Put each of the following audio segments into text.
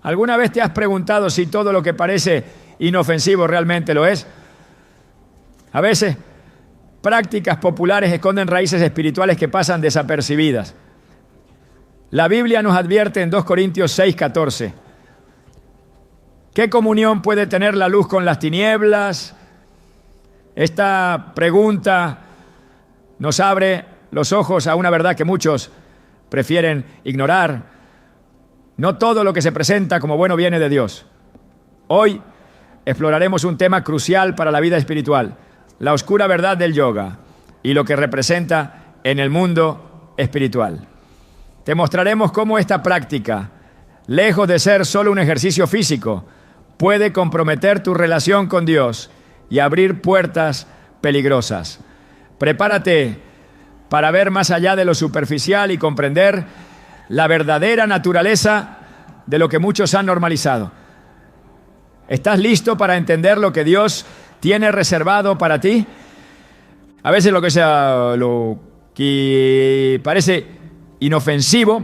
¿Alguna vez te has preguntado si todo lo que parece inofensivo realmente lo es? A veces, prácticas populares esconden raíces espirituales que pasan desapercibidas. La Biblia nos advierte en 2 Corintios 6:14. ¿Qué comunión puede tener la luz con las tinieblas? Esta pregunta nos abre los ojos a una verdad que muchos prefieren ignorar. No todo lo que se presenta como bueno viene de Dios. Hoy exploraremos un tema crucial para la vida espiritual, la oscura verdad del yoga y lo que representa en el mundo espiritual. Te mostraremos cómo esta práctica, lejos de ser solo un ejercicio físico, puede comprometer tu relación con Dios y abrir puertas peligrosas. Prepárate para ver más allá de lo superficial y comprender la verdadera naturaleza de lo que muchos han normalizado. ¿Estás listo para entender lo que Dios tiene reservado para ti? A veces lo que parece inofensivo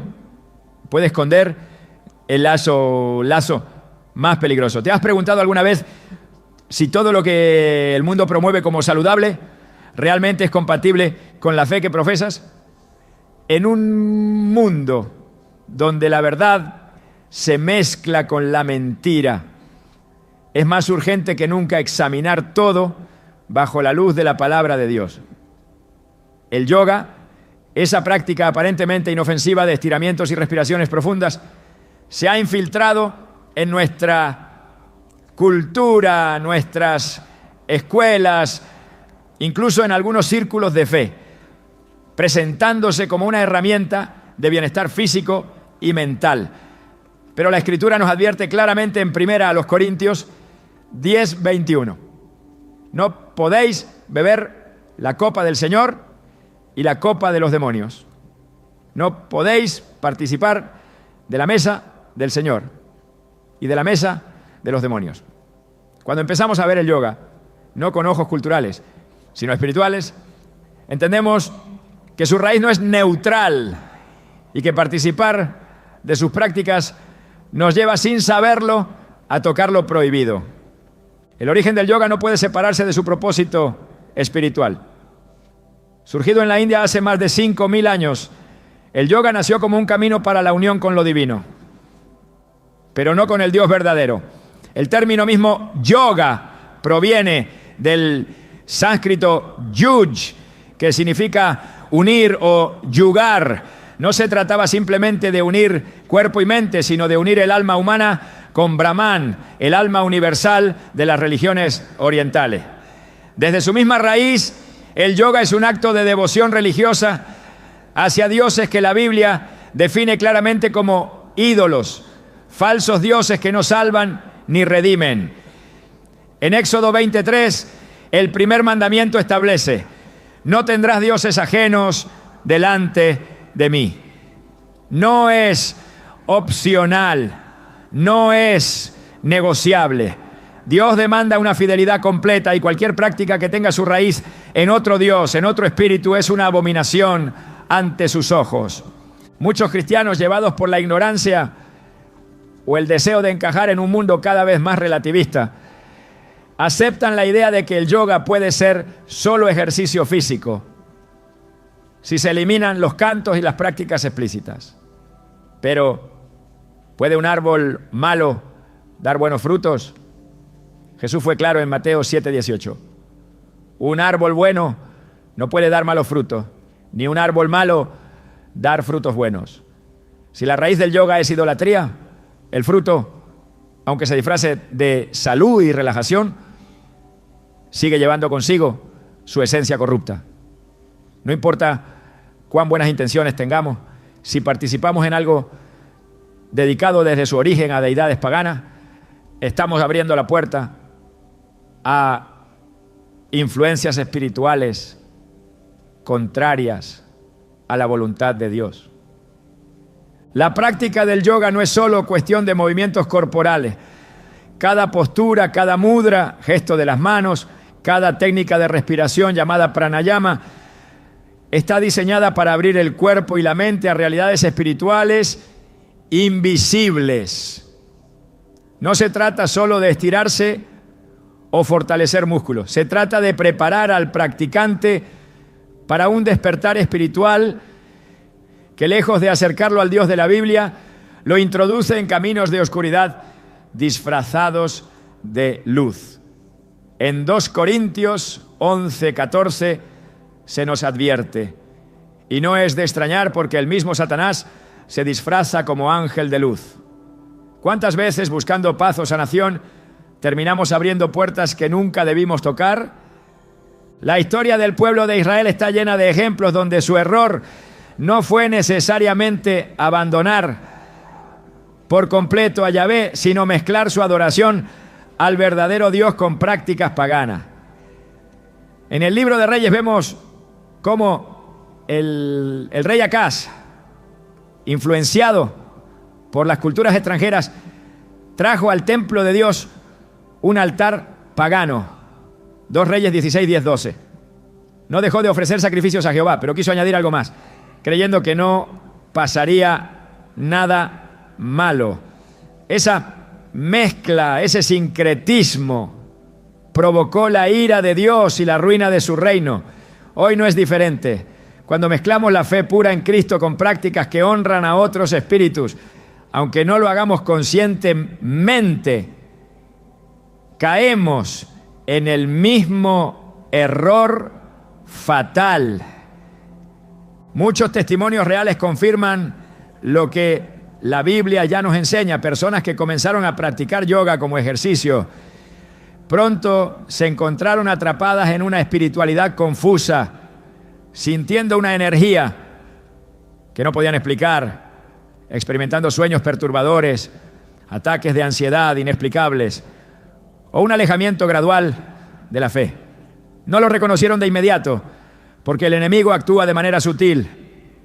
puede esconder el lazo más peligroso. ¿Te has preguntado alguna vez si todo lo que el mundo promueve como saludable realmente es compatible con la fe que profesas? En un mundo donde la verdad se mezcla con la mentira, es más urgente que nunca examinar todo bajo la luz de la palabra de Dios. El yoga, esa práctica aparentemente inofensiva de estiramientos y respiraciones profundas, se ha infiltrado en nuestra cultura, nuestras escuelas, incluso en algunos círculos de fe, presentándose como una herramienta de bienestar físico y mental. Pero la Escritura nos advierte claramente en 1 Corintios 10:21. No podéis beber la copa del Señor y la copa de los demonios. No podéis participar de la mesa del Señor y de la mesa de los demonios. Cuando empezamos a ver el yoga, no con ojos culturales, sino espirituales, entendemos que su raíz no es neutral y que participar de sus prácticas nos lleva sin saberlo a tocar lo prohibido. El origen del yoga no puede separarse de su propósito espiritual. Surgido en la India hace más de 5.000 años, el yoga nació como un camino para la unión con lo divino, pero no con el Dios verdadero. El término mismo yoga proviene del sánscrito yuj, que significa unir o yugar. No se trataba simplemente de unir cuerpo y mente, sino de unir el alma humana con Brahman, el alma universal de las religiones orientales. Desde su misma raíz, el yoga es un acto de devoción religiosa hacia dioses que la Biblia define claramente como ídolos, falsos dioses que no salvan ni redimen. En Éxodo 23, el primer mandamiento establece: no tendrás dioses ajenos delante de mí. No es opcional, no es negociable. Dios demanda una fidelidad completa y cualquier práctica que tenga su raíz en otro Dios, en otro espíritu, es una abominación ante sus ojos. Muchos cristianos, llevados por la ignorancia o el deseo de encajar en un mundo cada vez más relativista, aceptan la idea de que el yoga puede ser solo ejercicio físico si se eliminan los cantos y las prácticas explícitas. Pero, ¿puede un árbol malo dar buenos frutos? Jesús fue claro en Mateo 7:18. Un árbol bueno no puede dar malos frutos, ni un árbol malo dar frutos buenos. Si la raíz del yoga es idolatría, el fruto, aunque se disfrace de salud y relajación, sigue llevando consigo su esencia corrupta. No importa cuán buenas intenciones tengamos, si participamos en algo dedicado desde su origen a deidades paganas, estamos abriendo la puerta a influencias espirituales contrarias a la voluntad de Dios. La práctica del yoga no es solo cuestión de movimientos corporales. Cada postura, cada mudra, gesto de las manos, cada técnica de respiración llamada pranayama está diseñada para abrir el cuerpo y la mente a realidades espirituales invisibles. No se trata solo de estirarse o fortalecer músculos. Se trata de preparar al practicante para un despertar espiritual que, lejos de acercarlo al Dios de la Biblia, lo introduce en caminos de oscuridad disfrazados de luz. En 2 Corintios 11:14 se nos advierte, y no es de extrañar porque el mismo Satanás se disfraza como ángel de luz. ¿Cuántas veces, buscando paz o sanación, terminamos abriendo puertas que nunca debimos tocar? La historia del pueblo de Israel está llena de ejemplos donde su error no fue necesariamente abandonar por completo a Yahvé, sino mezclar su adoración al verdadero Dios con prácticas paganas. En el libro de Reyes vemos cómo el rey Acaz, influenciado por las culturas extranjeras, trajo al templo de Dios un altar pagano. 2 Reyes 16, 10, 12. No dejó de ofrecer sacrificios a Jehová, pero quiso añadir algo más, creyendo que no pasaría nada malo. Esa mezcla, ese sincretismo provocó la ira de Dios y la ruina de su reino. Hoy no es diferente. Cuando mezclamos la fe pura en Cristo con prácticas que honran a otros espíritus, aunque no lo hagamos conscientemente, caemos en el mismo error fatal. Muchos testimonios reales confirman lo que la Biblia ya nos enseña. Personas que comenzaron a practicar yoga como ejercicio, pronto se encontraron atrapadas en una espiritualidad confusa, sintiendo una energía que no podían explicar, experimentando sueños perturbadores, ataques de ansiedad inexplicables o un alejamiento gradual de la fe. No lo reconocieron de inmediato porque el enemigo actúa de manera sutil,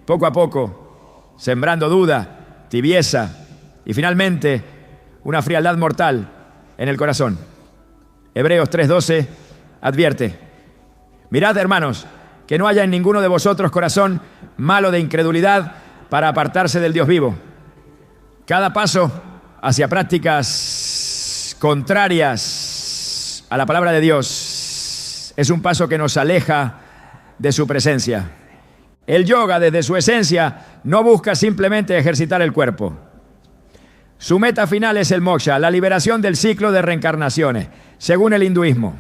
poco a poco, sembrando duda, tibieza y finalmente una frialdad mortal en el corazón. Hebreos 3:12 advierte: mirad, hermanos, que no haya en ninguno de vosotros corazón malo de incredulidad para apartarse del Dios vivo. Cada paso hacia prácticas contrarias a la palabra de Dios es un paso que nos aleja de su presencia. El yoga, desde su esencia, no busca simplemente ejercitar el cuerpo. Su meta final es el moksha, la liberación del ciclo de reencarnaciones, según el hinduismo.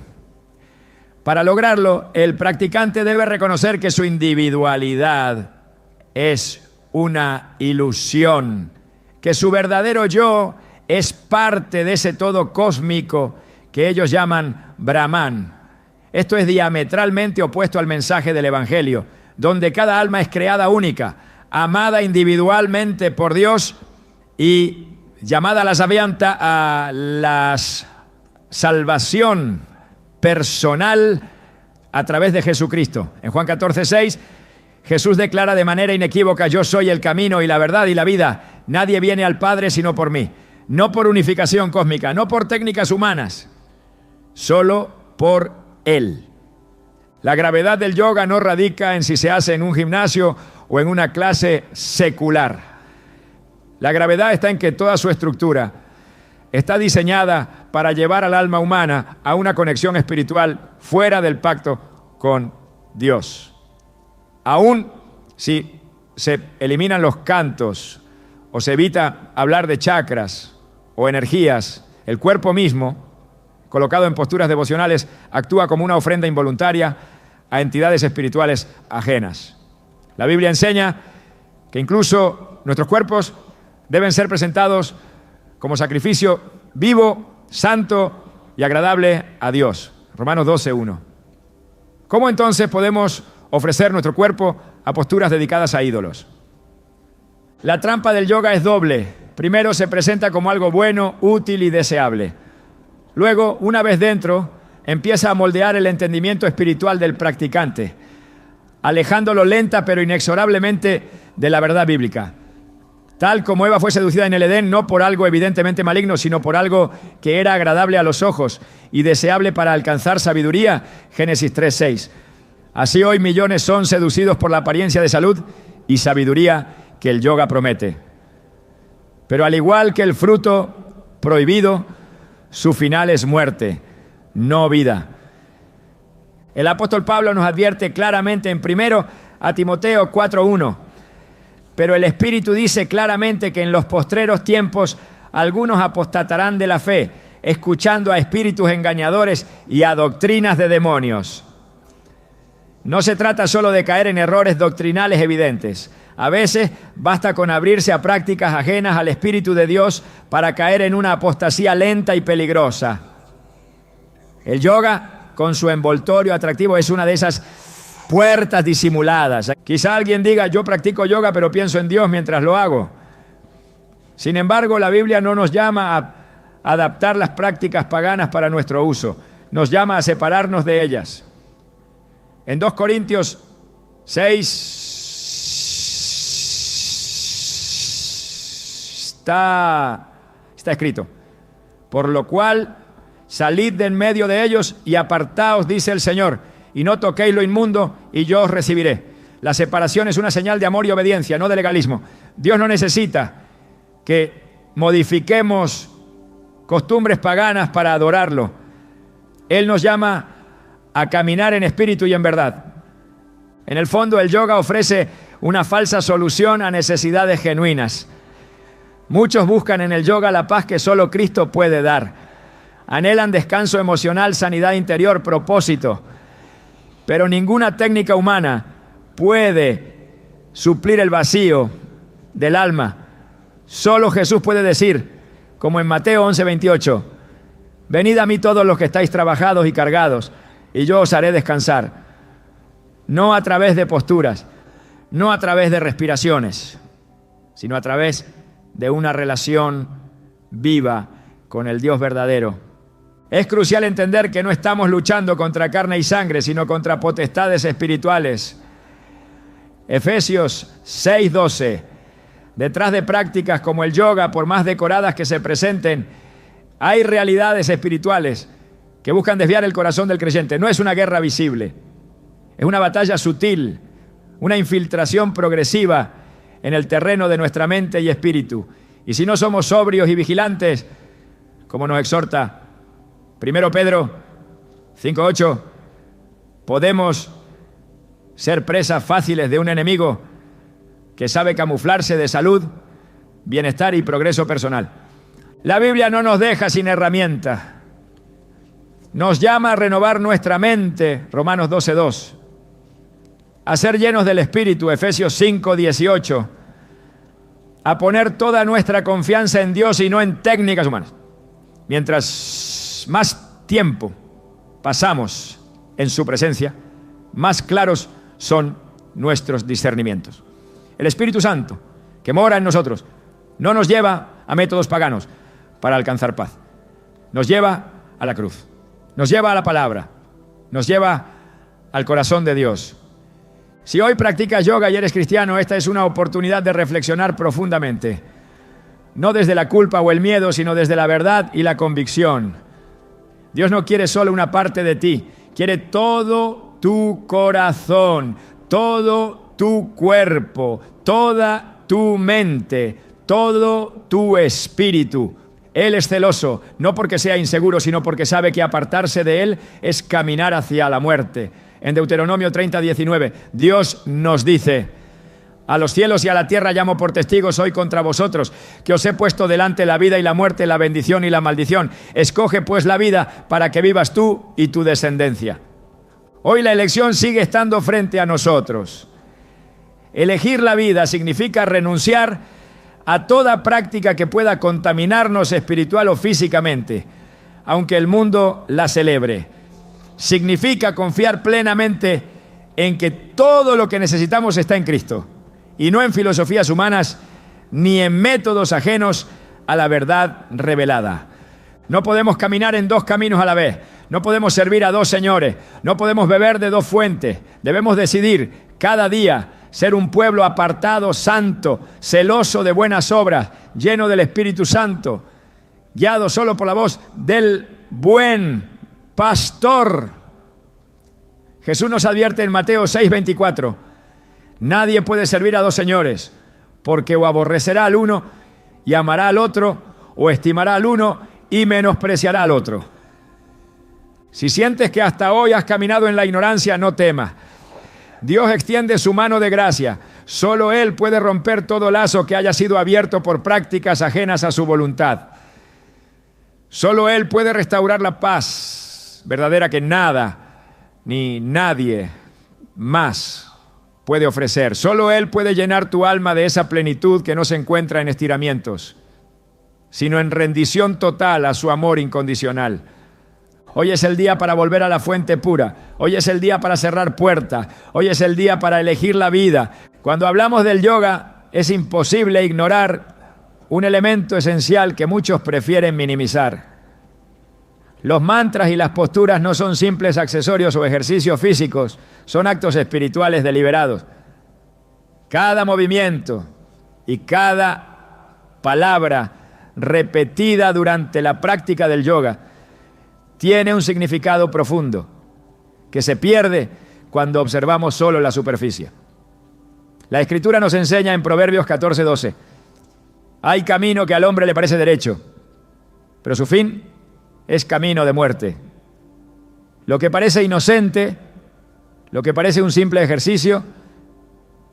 Para lograrlo, el practicante debe reconocer que su individualidad es una ilusión, que su verdadero yo es parte de ese todo cósmico que ellos llaman Brahman. Esto es diametralmente opuesto al mensaje del Evangelio, donde cada alma es creada única, amada individualmente por Dios y llamada a la sabianta a la salvación personal a través de Jesucristo. En Juan 14:6, Jesús declara de manera inequívoca: yo soy el camino y la verdad y la vida. Nadie viene al Padre sino por mí. No por unificación cósmica, no por técnicas humanas, solo por Él. La gravedad del yoga no radica en si se hace en un gimnasio o en una clase secular. La gravedad está en que toda su estructura está diseñada para llevar al alma humana a una conexión espiritual fuera del pacto con Dios. Aún si se eliminan los cantos o se evita hablar de chakras o energías, el cuerpo mismo, colocado en posturas devocionales, actúa como una ofrenda involuntaria a entidades espirituales ajenas. La Biblia enseña que incluso nuestros cuerpos deben ser presentados como sacrificio vivo, santo y agradable a Dios. Romanos 12:1. ¿Cómo entonces podemos ofrecer nuestro cuerpo a posturas dedicadas a ídolos? La trampa del yoga es doble. Primero, se presenta como algo bueno, útil y deseable. Luego, una vez dentro, empieza a moldear el entendimiento espiritual del practicante, alejándolo lenta pero inexorablemente de la verdad bíblica. Tal como Eva fue seducida en el Edén, no por algo evidentemente maligno, sino por algo que era agradable a los ojos y deseable para alcanzar sabiduría, Génesis 3:6. Así hoy millones son seducidos por la apariencia de salud y sabiduría que el yoga promete. Pero al igual que el fruto prohibido, su final es muerte, no vida. El apóstol Pablo nos advierte claramente en 1 Timoteo 4:1, pero el Espíritu dice claramente que en los postreros tiempos algunos apostatarán de la fe, escuchando a espíritus engañadores y a doctrinas de demonios. No se trata solo de caer en errores doctrinales evidentes. A veces basta con abrirse a prácticas ajenas al Espíritu de Dios para caer en una apostasía lenta y peligrosa. El yoga, con su envoltorio atractivo, es una de esas puertas disimuladas. Quizá alguien diga, yo practico yoga pero pienso en Dios mientras lo hago. Sin embargo, la Biblia no nos llama a adaptar las prácticas paganas para nuestro uso. Nos llama a separarnos de ellas. En 2 Corintios 6 está escrito: por lo cual salid de en medio de ellos y apartaos, dice el Señor, y no toquéis lo inmundo, y yo os recibiré. La separación es una señal de amor y obediencia, no de legalismo. Dios no necesita que modifiquemos costumbres paganas para adorarlo. Él nos llama a caminar en espíritu y en verdad. En el fondo, el yoga ofrece una falsa solución a necesidades genuinas. Muchos buscan en el yoga la paz que solo Cristo puede dar. Anhelan descanso emocional, sanidad interior, propósito. Pero ninguna técnica humana puede suplir el vacío del alma. Solo Jesús puede decir, como en Mateo 11:28, venid a mí todos los que estáis trabajados y cargados, y yo os haré descansar. No a través de posturas, no a través de respiraciones, sino a través de una relación viva con el Dios verdadero. Es crucial entender que no estamos luchando contra carne y sangre, sino contra potestades espirituales. Efesios 6:12. Detrás de prácticas como el yoga, por más decoradas que se presenten, hay realidades espirituales que buscan desviar el corazón del creyente. No es una guerra visible, es una batalla sutil, una infiltración progresiva en el terreno de nuestra mente y espíritu. Y si no somos sobrios y vigilantes, como nos exhorta 1 Pedro 5:8, podemos ser presas fáciles de un enemigo que sabe camuflarse de salud, bienestar y progreso personal. La Biblia no nos deja sin herramientas. Nos llama a renovar nuestra mente, Romanos 12:2. A ser llenos del Espíritu, Efesios 5:18. A poner toda nuestra confianza en Dios y no en técnicas humanas. Mientras más tiempo pasamos en su presencia, más claros son nuestros discernimientos. El Espíritu Santo, que mora en nosotros, no nos lleva a métodos paganos para alcanzar paz. Nos lleva a la cruz, nos lleva a la palabra, nos lleva al corazón de Dios. Si hoy practicas yoga y eres cristiano, esta es una oportunidad de reflexionar profundamente. No desde la culpa o el miedo, sino desde la verdad y la convicción. Dios no quiere solo una parte de ti, quiere todo tu corazón, todo tu cuerpo, toda tu mente, todo tu espíritu. Él es celoso, no porque sea inseguro, sino porque sabe que apartarse de Él es caminar hacia la muerte. En Deuteronomio 30:19, Dios nos dice: a los cielos y a la tierra llamo por testigos hoy contra vosotros, que os he puesto delante la vida y la muerte, la bendición y la maldición. Escoge pues la vida para que vivas tú y tu descendencia. Hoy la elección sigue estando frente a nosotros. Elegir la vida significa renunciar a toda práctica que pueda contaminarnos espiritual o físicamente, aunque el mundo la celebre. Significa confiar plenamente en que todo lo que necesitamos está en Cristo y no en filosofías humanas ni en métodos ajenos a la verdad revelada. No podemos caminar en dos caminos a la vez, no podemos servir a dos señores, no podemos beber de dos fuentes. Debemos decidir cada día ser un pueblo apartado, santo, celoso de buenas obras, lleno del Espíritu Santo, guiado solo por la voz del buen pastor. Jesús nos advierte en Mateo 6:24: nadie puede servir a dos señores, porque o aborrecerá al uno y amará al otro, o estimará al uno y menospreciará al otro. Si sientes que hasta hoy has caminado en la ignorancia, no temas. Dios extiende su mano de gracia. Solo Él puede romper todo lazo que haya sido abierto por prácticas ajenas a su voluntad. Solo Él puede restaurar la paz verdadera que nada ni nadie más puede ofrecer. Solo Él puede llenar tu alma de esa plenitud que no se encuentra en estiramientos, sino en rendición total a su amor incondicional. Hoy es el día para volver a la fuente pura. Hoy es el día para cerrar puertas. Hoy es el día para elegir la vida. Cuando hablamos del yoga, es imposible ignorar un elemento esencial que muchos prefieren minimizar. Los mantras y las posturas no son simples accesorios o ejercicios físicos, son actos espirituales deliberados. Cada movimiento y cada palabra repetida durante la práctica del yoga tiene un significado profundo que se pierde cuando observamos solo la superficie. La Escritura nos enseña en Proverbios 14:12: hay camino que al hombre le parece derecho, pero su fin es camino de muerte. Lo que parece inocente, lo que parece un simple ejercicio,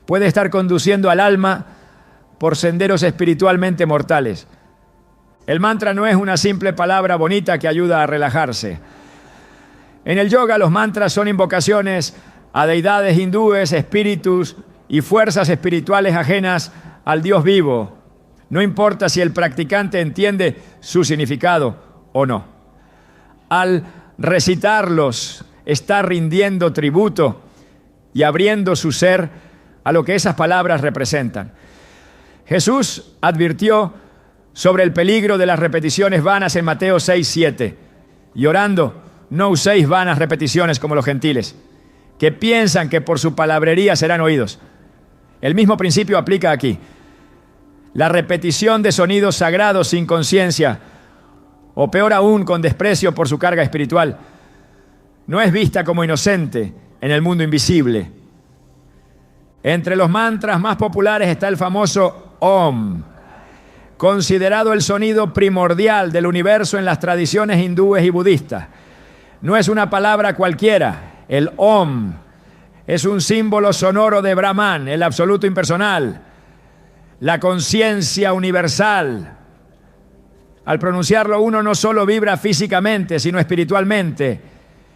puede estar conduciendo al alma por senderos espiritualmente mortales. El mantra no es una simple palabra bonita que ayuda a relajarse. En el yoga, los mantras son invocaciones a deidades hindúes, espíritus y fuerzas espirituales ajenas al Dios vivo. No importa si el practicante entiende su significado o no. Al recitarlos, está rindiendo tributo y abriendo su ser a lo que esas palabras representan. Jesús advirtió sobre el peligro de las repeticiones vanas en Mateo 6:7. Y orando, no uséis vanas repeticiones como los gentiles, que piensan que por su palabrería serán oídos. El mismo principio aplica aquí. La repetición de sonidos sagrados sin conciencia, o peor aún, con desprecio por su carga espiritual, no es vista como inocente en el mundo invisible. Entre los mantras más populares está el famoso Om, considerado el sonido primordial del universo en las tradiciones hindúes y budistas. No es una palabra cualquiera. El Om es un símbolo sonoro de Brahman, el absoluto impersonal, la conciencia universal. Al pronunciarlo, uno no solo vibra físicamente, sino espiritualmente.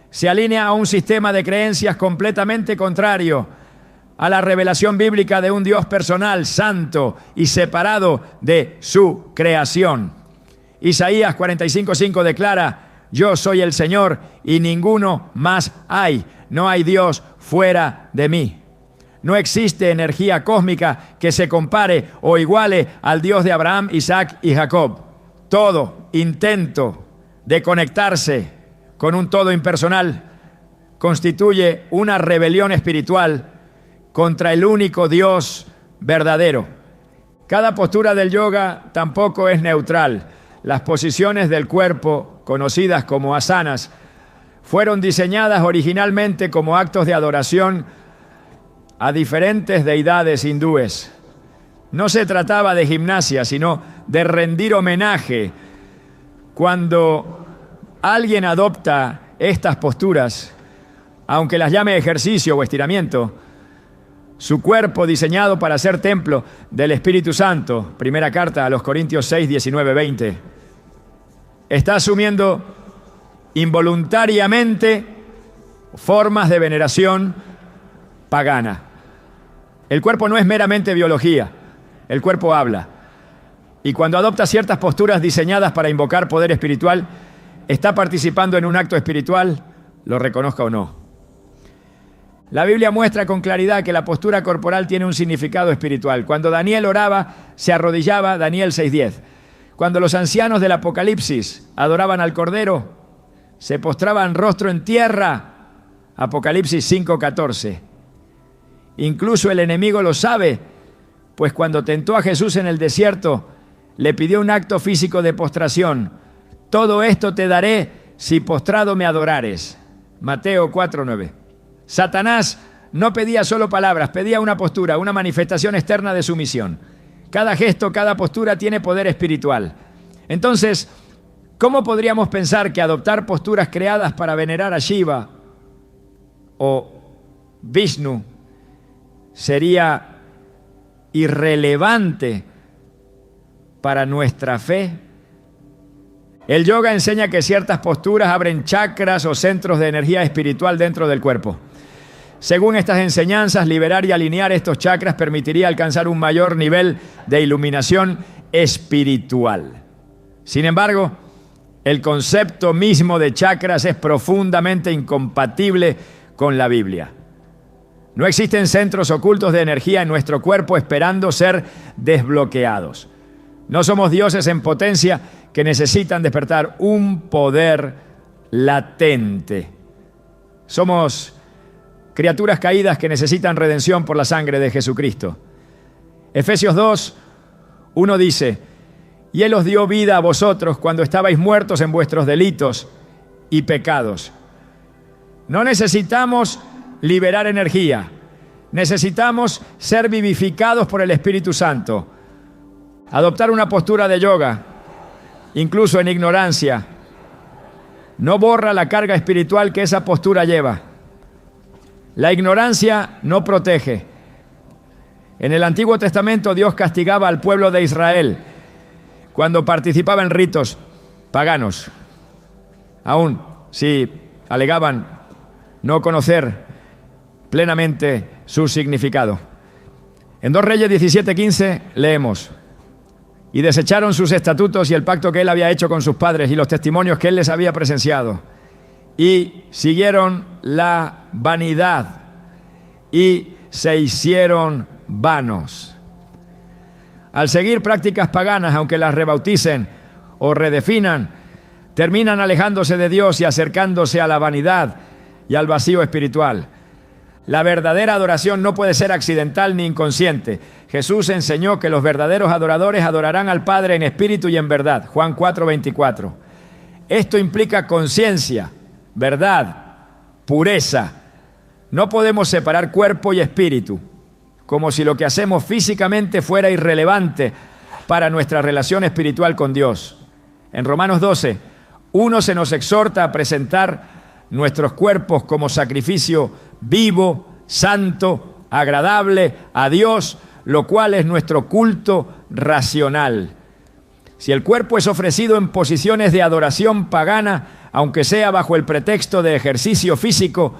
Se alinea a un sistema de creencias completamente contrario a la revelación bíblica de un Dios personal, santo y separado de su creación. Isaías 45:5 declara: yo soy el Señor y ninguno más hay. No hay Dios fuera de mí. No existe energía cósmica que se compare o iguale al Dios de Abraham, Isaac y Jacob. Todo intento de conectarse con un todo impersonal constituye una rebelión espiritual contra el único Dios verdadero. Cada postura del yoga tampoco es neutral. Las posiciones del cuerpo, conocidas como asanas, fueron diseñadas originalmente como actos de adoración a diferentes deidades hindúes. No se trataba de gimnasia, sino de rendir homenaje. Cuando alguien adopta estas posturas, aunque las llame ejercicio o estiramiento, su cuerpo diseñado para ser templo del Espíritu Santo, primera carta a los Corintios 6, 19, 20, está asumiendo involuntariamente formas de veneración pagana. El cuerpo no es meramente biología, el cuerpo habla. Y cuando adopta ciertas posturas diseñadas para invocar poder espiritual, está participando en un acto espiritual, lo reconozca o no. La Biblia muestra con claridad que la postura corporal tiene un significado espiritual. Cuando Daniel oraba, se arrodillaba, Daniel 6:10. Cuando los ancianos del Apocalipsis adoraban al Cordero, se postraban rostro en tierra, Apocalipsis 5:14. Incluso el enemigo lo sabe, pues cuando tentó a Jesús en el desierto, le pidió un acto físico de postración. Todo esto te daré si postrado me adorares. Mateo 4:9. Satanás no pedía solo palabras, pedía una postura, una manifestación externa de sumisión. Cada gesto, cada postura tiene poder espiritual. Entonces, ¿cómo podríamos pensar que adoptar posturas creadas para venerar a Shiva o Vishnu sería irrelevante para nuestra fe? El yoga enseña que ciertas posturas abren chakras o centros de energía espiritual dentro del cuerpo. Según estas enseñanzas, liberar y alinear estos chakras permitiría alcanzar un mayor nivel de iluminación espiritual. Sin embargo, el concepto mismo de chakras es profundamente incompatible con la Biblia. No existen centros ocultos de energía en nuestro cuerpo esperando ser desbloqueados. No somos dioses en potencia que necesitan despertar un poder latente. Somos criaturas caídas que necesitan redención por la sangre de Jesucristo. Efesios 2:1 dice: y Él os dio vida a vosotros cuando estabais muertos en vuestros delitos y pecados. No necesitamos liberar energía. Necesitamos ser vivificados por el Espíritu Santo. Adoptar una postura de yoga, incluso en ignorancia, no borra la carga espiritual que esa postura lleva. La ignorancia no protege. En el Antiguo Testamento Dios castigaba al pueblo de Israel cuando participaba en ritos paganos, aun si alegaban no conocer plenamente su significado. En 2 Reyes 17:15 leemos: y desecharon sus estatutos y el pacto que él había hecho con sus padres y los testimonios que él les había presenciado, y siguieron la vanidad y se hicieron vanos. Al seguir prácticas paganas, aunque las rebauticen o redefinan, terminan alejándose de Dios y acercándose a la vanidad y al vacío espiritual. La verdadera adoración no puede ser accidental ni inconsciente. Jesús enseñó que los verdaderos adoradores adorarán al Padre en espíritu y en verdad. Juan 4:24. Esto implica conciencia, verdad, pureza. No podemos separar cuerpo y espíritu, como si lo que hacemos físicamente fuera irrelevante para nuestra relación espiritual con Dios. En Romanos 12:1 se nos exhorta a presentar nuestros cuerpos como sacrificio vivo, santo, agradable a Dios, lo cual es nuestro culto racional. Si el cuerpo es ofrecido en posiciones de adoración pagana, aunque sea bajo el pretexto de ejercicio físico,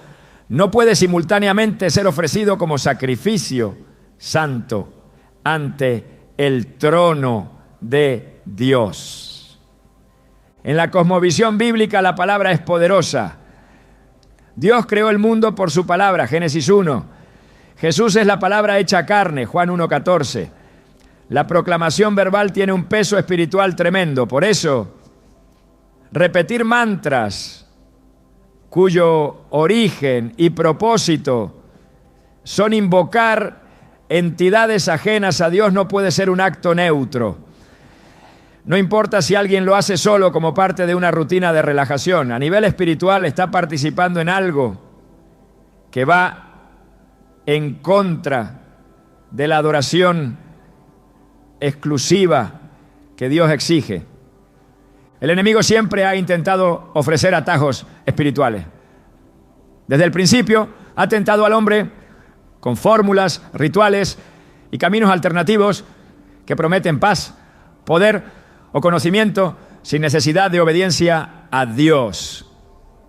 no puede simultáneamente ser ofrecido como sacrificio santo ante el trono de Dios. En la cosmovisión bíblica la palabra es poderosa. Dios creó el mundo por su palabra, Génesis 1. Jesús es la palabra hecha carne, Juan 1:14. La proclamación verbal tiene un peso espiritual tremendo. Por eso, repetir mantras cuyo origen y propósito son invocar entidades ajenas a Dios no puede ser un acto neutro. No importa si alguien lo hace solo como parte de una rutina de relajación. A nivel espiritual está participando en algo que va en contra de la adoración exclusiva que Dios exige. El enemigo siempre ha intentado ofrecer atajos espirituales. Desde el principio ha tentado al hombre con fórmulas, rituales y caminos alternativos que prometen paz, poder o conocimiento sin necesidad de obediencia a Dios.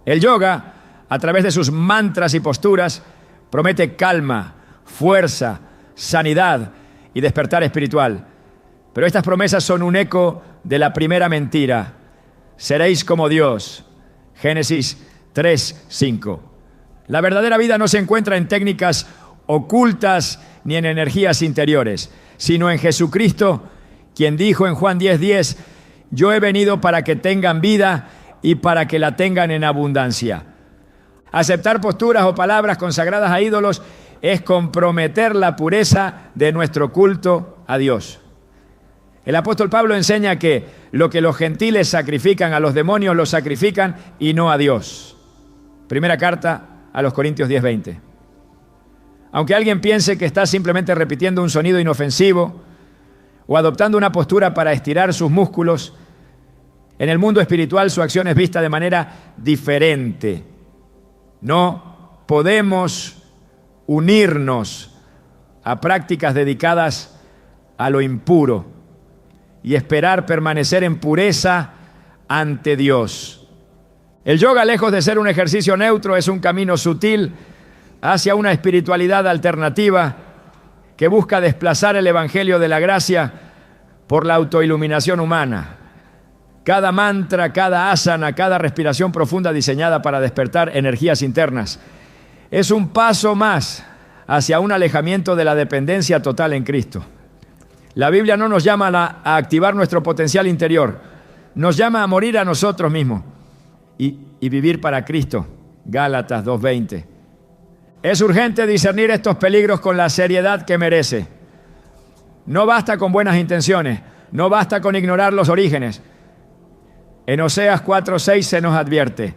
El yoga, a través de sus mantras y posturas, promete calma, fuerza, sanidad y despertar espiritual. Pero estas promesas son un eco de la primera mentira: seréis como Dios. Génesis 3:5. La verdadera vida no se encuentra en técnicas ocultas ni en energías interiores, sino en Jesucristo, quien dijo en Juan 10:10, yo he venido para que tengan vida y para que la tengan en abundancia. Aceptar posturas o palabras consagradas a ídolos es comprometer la pureza de nuestro culto a Dios. El apóstol Pablo enseña que lo que los gentiles sacrifican a los demonios lo sacrifican y no a Dios. Primera carta a los Corintios 10:20. Aunque alguien piense que está simplemente repitiendo un sonido inofensivo o adoptando una postura para estirar sus músculos, En el mundo espiritual su acción es vista de manera diferente. No podemos unirnos a prácticas dedicadas a lo impuro y esperar permanecer en pureza ante Dios. El yoga, lejos de ser un ejercicio neutro, es un camino sutil hacia una espiritualidad alternativa que busca desplazar el evangelio de la gracia por la autoiluminación humana. Cada mantra, cada asana, cada respiración profunda diseñada para despertar energías internas es un paso más hacia un alejamiento de la dependencia total en Cristo. La Biblia no nos llama a activar nuestro potencial interior, nos llama a morir a nosotros mismos y vivir para Cristo. Gálatas 2:20. Es urgente discernir estos peligros con la seriedad que merece. No basta con buenas intenciones, no basta con ignorar los orígenes. En Oseas 4:6 se nos advierte: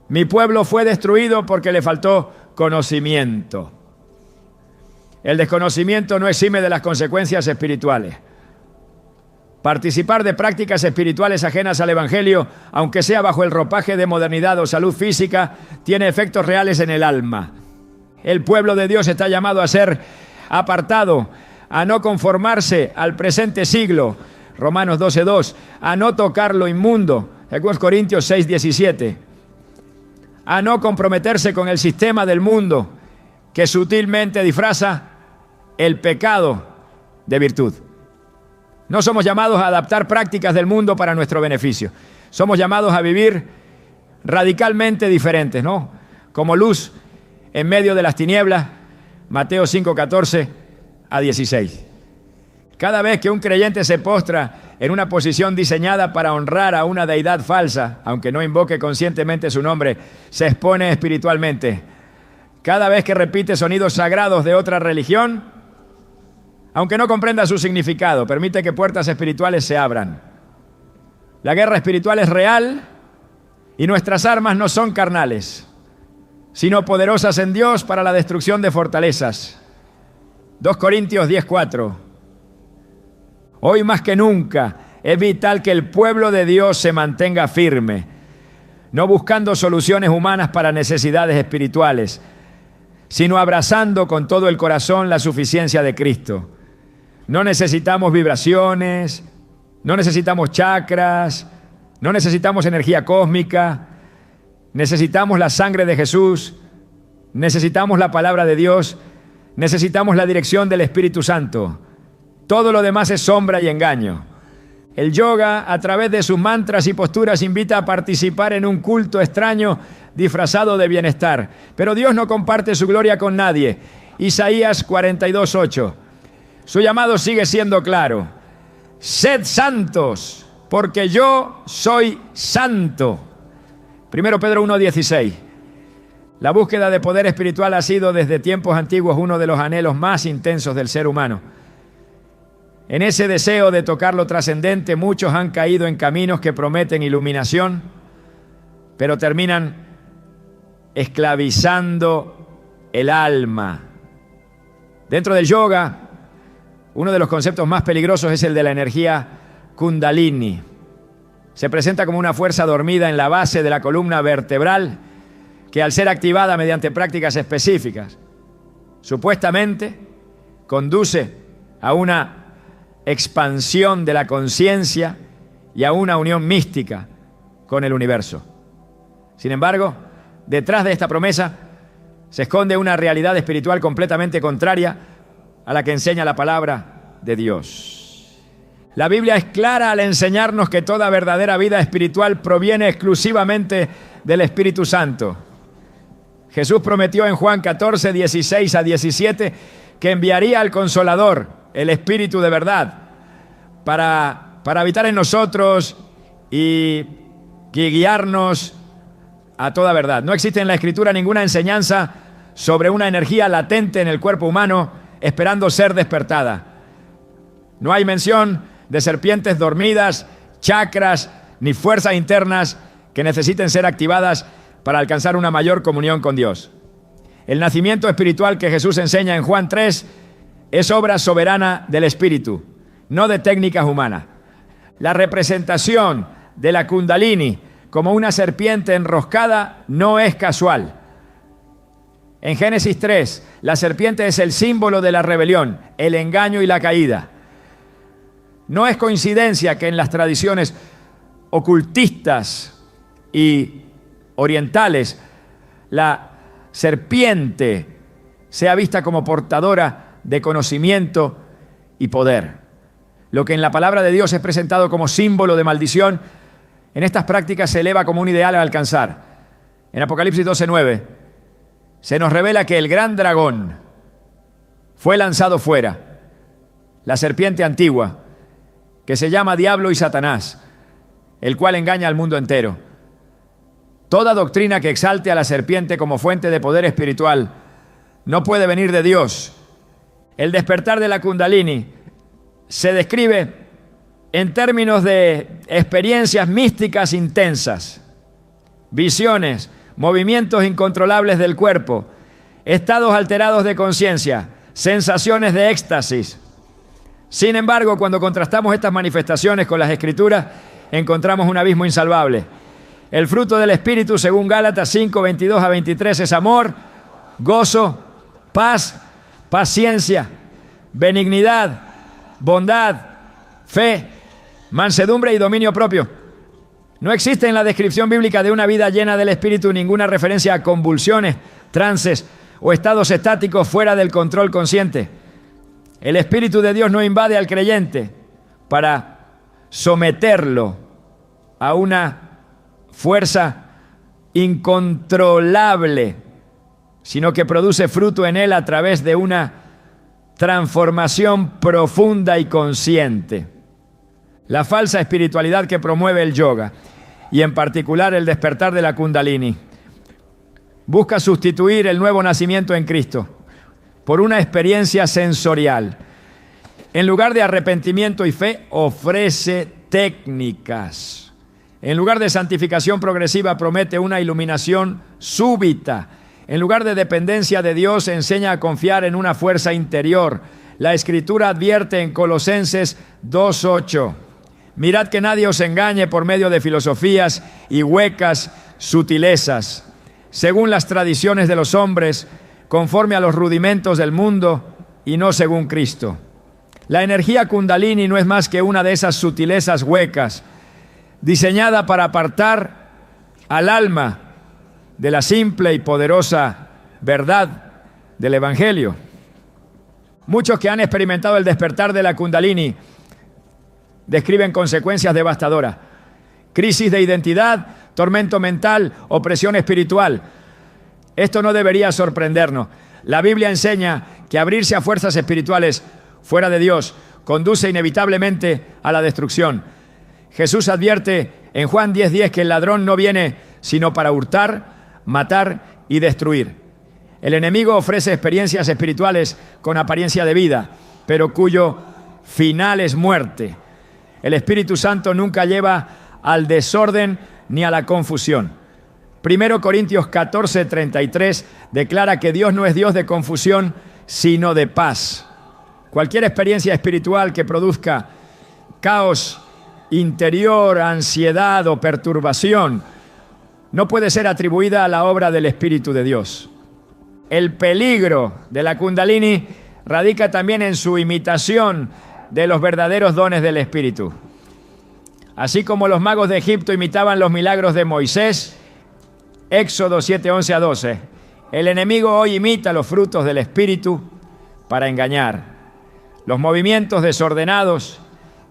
mi pueblo fue destruido porque le faltó conocimiento. El desconocimiento no exime de las consecuencias espirituales. Participar de prácticas espirituales ajenas al Evangelio, aunque sea bajo el ropaje de modernidad o salud física, tiene efectos reales en el alma. El pueblo de Dios está llamado a ser apartado, a no conformarse al presente siglo, Romanos 12:2, a no tocar lo inmundo, 2 Corintios 6:17, a no comprometerse con el sistema del mundo que sutilmente disfraza el pecado de virtud. No somos llamados a adaptar prácticas del mundo para nuestro beneficio. Somos llamados a vivir radicalmente diferentes, ¿no? Como luz en medio de las tinieblas, Mateo 5:14-16. Cada vez que un creyente se postra en una posición diseñada para honrar a una deidad falsa, aunque no invoque conscientemente su nombre, se expone espiritualmente. Cada vez que repite sonidos sagrados de otra religión, aunque no comprenda su significado, permite que puertas espirituales se abran. La guerra espiritual es real y nuestras armas no son carnales, sino poderosas en Dios para la destrucción de fortalezas. 2 Corintios 10:4. Hoy más que nunca es vital que el pueblo de Dios se mantenga firme, no buscando soluciones humanas para necesidades espirituales, sino abrazando con todo el corazón la suficiencia de Cristo. No necesitamos vibraciones, no necesitamos chakras, no necesitamos energía cósmica, necesitamos la sangre de Jesús, necesitamos la palabra de Dios, necesitamos la dirección del Espíritu Santo. Todo lo demás es sombra y engaño. El yoga, a través de sus mantras y posturas, invita a participar en un culto extraño disfrazado de bienestar. Pero Dios no comparte su gloria con nadie. Isaías 42:8. Su llamado sigue siendo claro: sed santos, porque yo soy santo. 1 Pedro 1:16. La búsqueda de poder espiritual ha sido desde tiempos antiguos uno de los anhelos más intensos del ser humano. En ese deseo de tocar lo trascendente, muchos han caído en caminos que prometen iluminación, pero terminan esclavizando el alma. Dentro del yoga, uno de los conceptos más peligrosos es el de la energía Kundalini. Se presenta como una fuerza dormida en la base de la columna vertebral que, al ser activada mediante prácticas específicas, supuestamente conduce a una expansión de la conciencia y a una unión mística con el universo. Sin embargo, detrás de esta promesa se esconde una realidad espiritual completamente contraria a la que enseña la palabra de Dios. La Biblia es clara al enseñarnos que toda verdadera vida espiritual proviene exclusivamente del Espíritu Santo. Jesús prometió en Juan 14:16-17 que enviaría al Consolador, el Espíritu de verdad, para habitar en nosotros y guiarnos a toda verdad. No existe en la Escritura ninguna enseñanza sobre una energía latente en el cuerpo humano esperando ser despertada. No hay mención de serpientes dormidas, chakras, ni fuerzas internas que necesiten ser activadas para alcanzar una mayor comunión con Dios. El nacimiento espiritual que Jesús enseña en Juan 3 es obra soberana del Espíritu, no de técnicas humanas. La representación de la Kundalini como una serpiente enroscada no es casual. En Génesis 3, la serpiente es el símbolo de la rebelión, el engaño y la caída. No es coincidencia que en las tradiciones ocultistas y orientales la serpiente sea vista como portadora de conocimiento y poder. Lo que en la palabra de Dios es presentado como símbolo de maldición, en estas prácticas se eleva como un ideal a alcanzar. En Apocalipsis 12:9 se nos revela que el gran dragón fue lanzado fuera, la serpiente antigua, que se llama Diablo y Satanás, el cual engaña al mundo entero. Toda doctrina que exalte a la serpiente como fuente de poder espiritual no puede venir de Dios. El despertar de la Kundalini se describe en términos de experiencias místicas intensas, visiones, movimientos incontrolables del cuerpo, estados alterados de conciencia, sensaciones de éxtasis. Sin embargo, cuando contrastamos estas manifestaciones con las Escrituras, encontramos un abismo insalvable. El fruto del Espíritu, según Gálatas 5:22-23, es amor, gozo, paz, paciencia, benignidad, bondad, fe, mansedumbre y dominio propio. No existe en la descripción bíblica de una vida llena del Espíritu ninguna referencia a convulsiones, trances o estados estáticos fuera del control consciente. El Espíritu de Dios no invade al creyente para someterlo a una fuerza incontrolable, sino que produce fruto en él a través de una transformación profunda y consciente. La falsa espiritualidad que promueve el yoga, y en particular el despertar de la Kundalini, busca sustituir el nuevo nacimiento en Cristo por una experiencia sensorial. En lugar de arrepentimiento y fe, ofrece técnicas. En lugar de santificación progresiva, promete una iluminación súbita. En lugar de dependencia de Dios, enseña a confiar en una fuerza interior. La Escritura advierte en Colosenses 2:8: mirad que nadie os engañe por medio de filosofías y huecas sutilezas, según las tradiciones de los hombres, conforme a los rudimentos del mundo y no según Cristo. La energía Kundalini no es más que una de esas sutilezas huecas, diseñada para apartar al alma de la simple y poderosa verdad del Evangelio. Muchos que han experimentado el despertar de la Kundalini describen consecuencias devastadoras: crisis de identidad, tormento mental, opresión espiritual. Esto no debería sorprendernos. La Biblia enseña que abrirse a fuerzas espirituales fuera de Dios conduce inevitablemente a la destrucción. Jesús advierte en Juan 10:10 que el ladrón no viene sino para hurtar, matar y destruir. El enemigo ofrece experiencias espirituales con apariencia de vida, pero cuyo final es muerte. El Espíritu Santo nunca lleva al desorden ni a la confusión. 1 Corintios 14:33 declara que Dios no es Dios de confusión, sino de paz. Cualquier experiencia espiritual que produzca caos interior, ansiedad o perturbación no puede ser atribuida a la obra del Espíritu de Dios. El peligro de la Kundalini radica también en su imitación de los verdaderos dones del Espíritu. Así como los magos de Egipto imitaban los milagros de Moisés, Éxodo 7:11-12, el enemigo hoy imita los frutos del Espíritu para engañar. Los movimientos desordenados,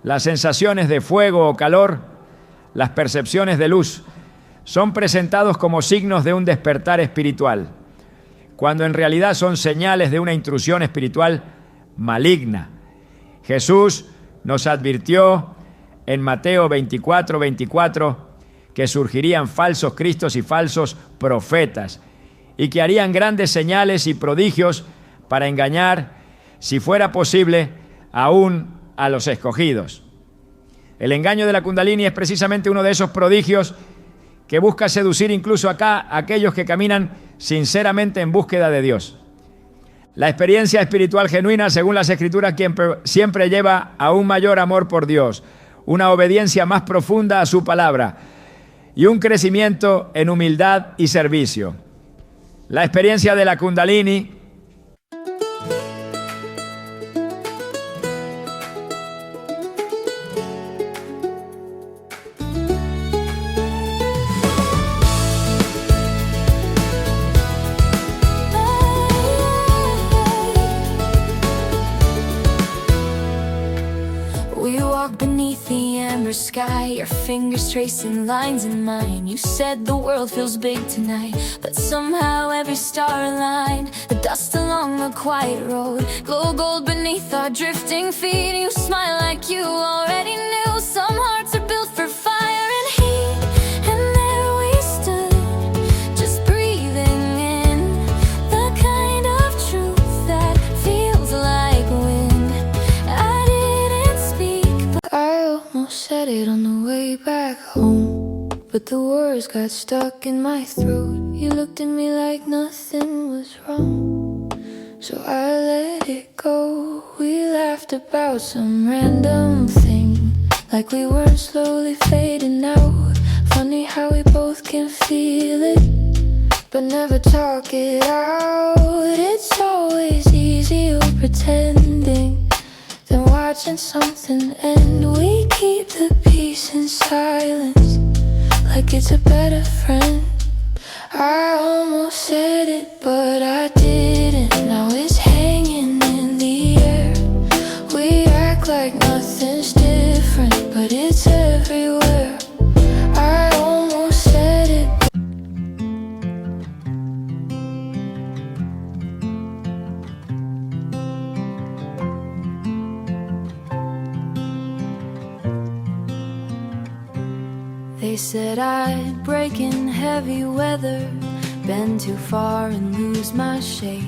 las sensaciones de fuego o calor, las percepciones de luz, son presentados como signos de un despertar espiritual, cuando en realidad son señales de una intrusión espiritual maligna. Jesús nos advirtió en Mateo 24:24 que surgirían falsos cristos y falsos profetas y que harían grandes señales y prodigios para engañar, si fuera posible, aún a los escogidos. El engaño de la Kundalini es precisamente uno de esos prodigios que busca seducir incluso acá a aquellos que caminan sinceramente en búsqueda de Dios. La experiencia espiritual genuina, según las Escrituras, siempre lleva a un mayor amor por Dios, una obediencia más profunda a su palabra y un crecimiento en humildad y servicio. La experiencia de la Kundalini beneath the amber sky, your fingers tracing lines in mine. You said the world feels big tonight, but somehow every star aligned. The dust along the quiet road, glow gold beneath our drifting feet. You smile like you already knew. Some hearts are built for fire and heat. And there we stood, just breathing in the kind of truth that feels like wind. I didn't speak, but I almost said it on the way back home, but the words got stuck in my throat. You looked at me like nothing was wrong, so I let it go. We laughed about some random thing, like we weren't slowly fading out. Funny how we both can feel it, but never talk it out. It's always easier pretending than watching something end. We keep the peace in silence, like it's a better friend. I almost said it, but I didn't. Now it's hanging in the air. We act like nothing's different, but it's everywhere. I almost said it. They said I'd break in heavy weather, bend too far and lose my shape.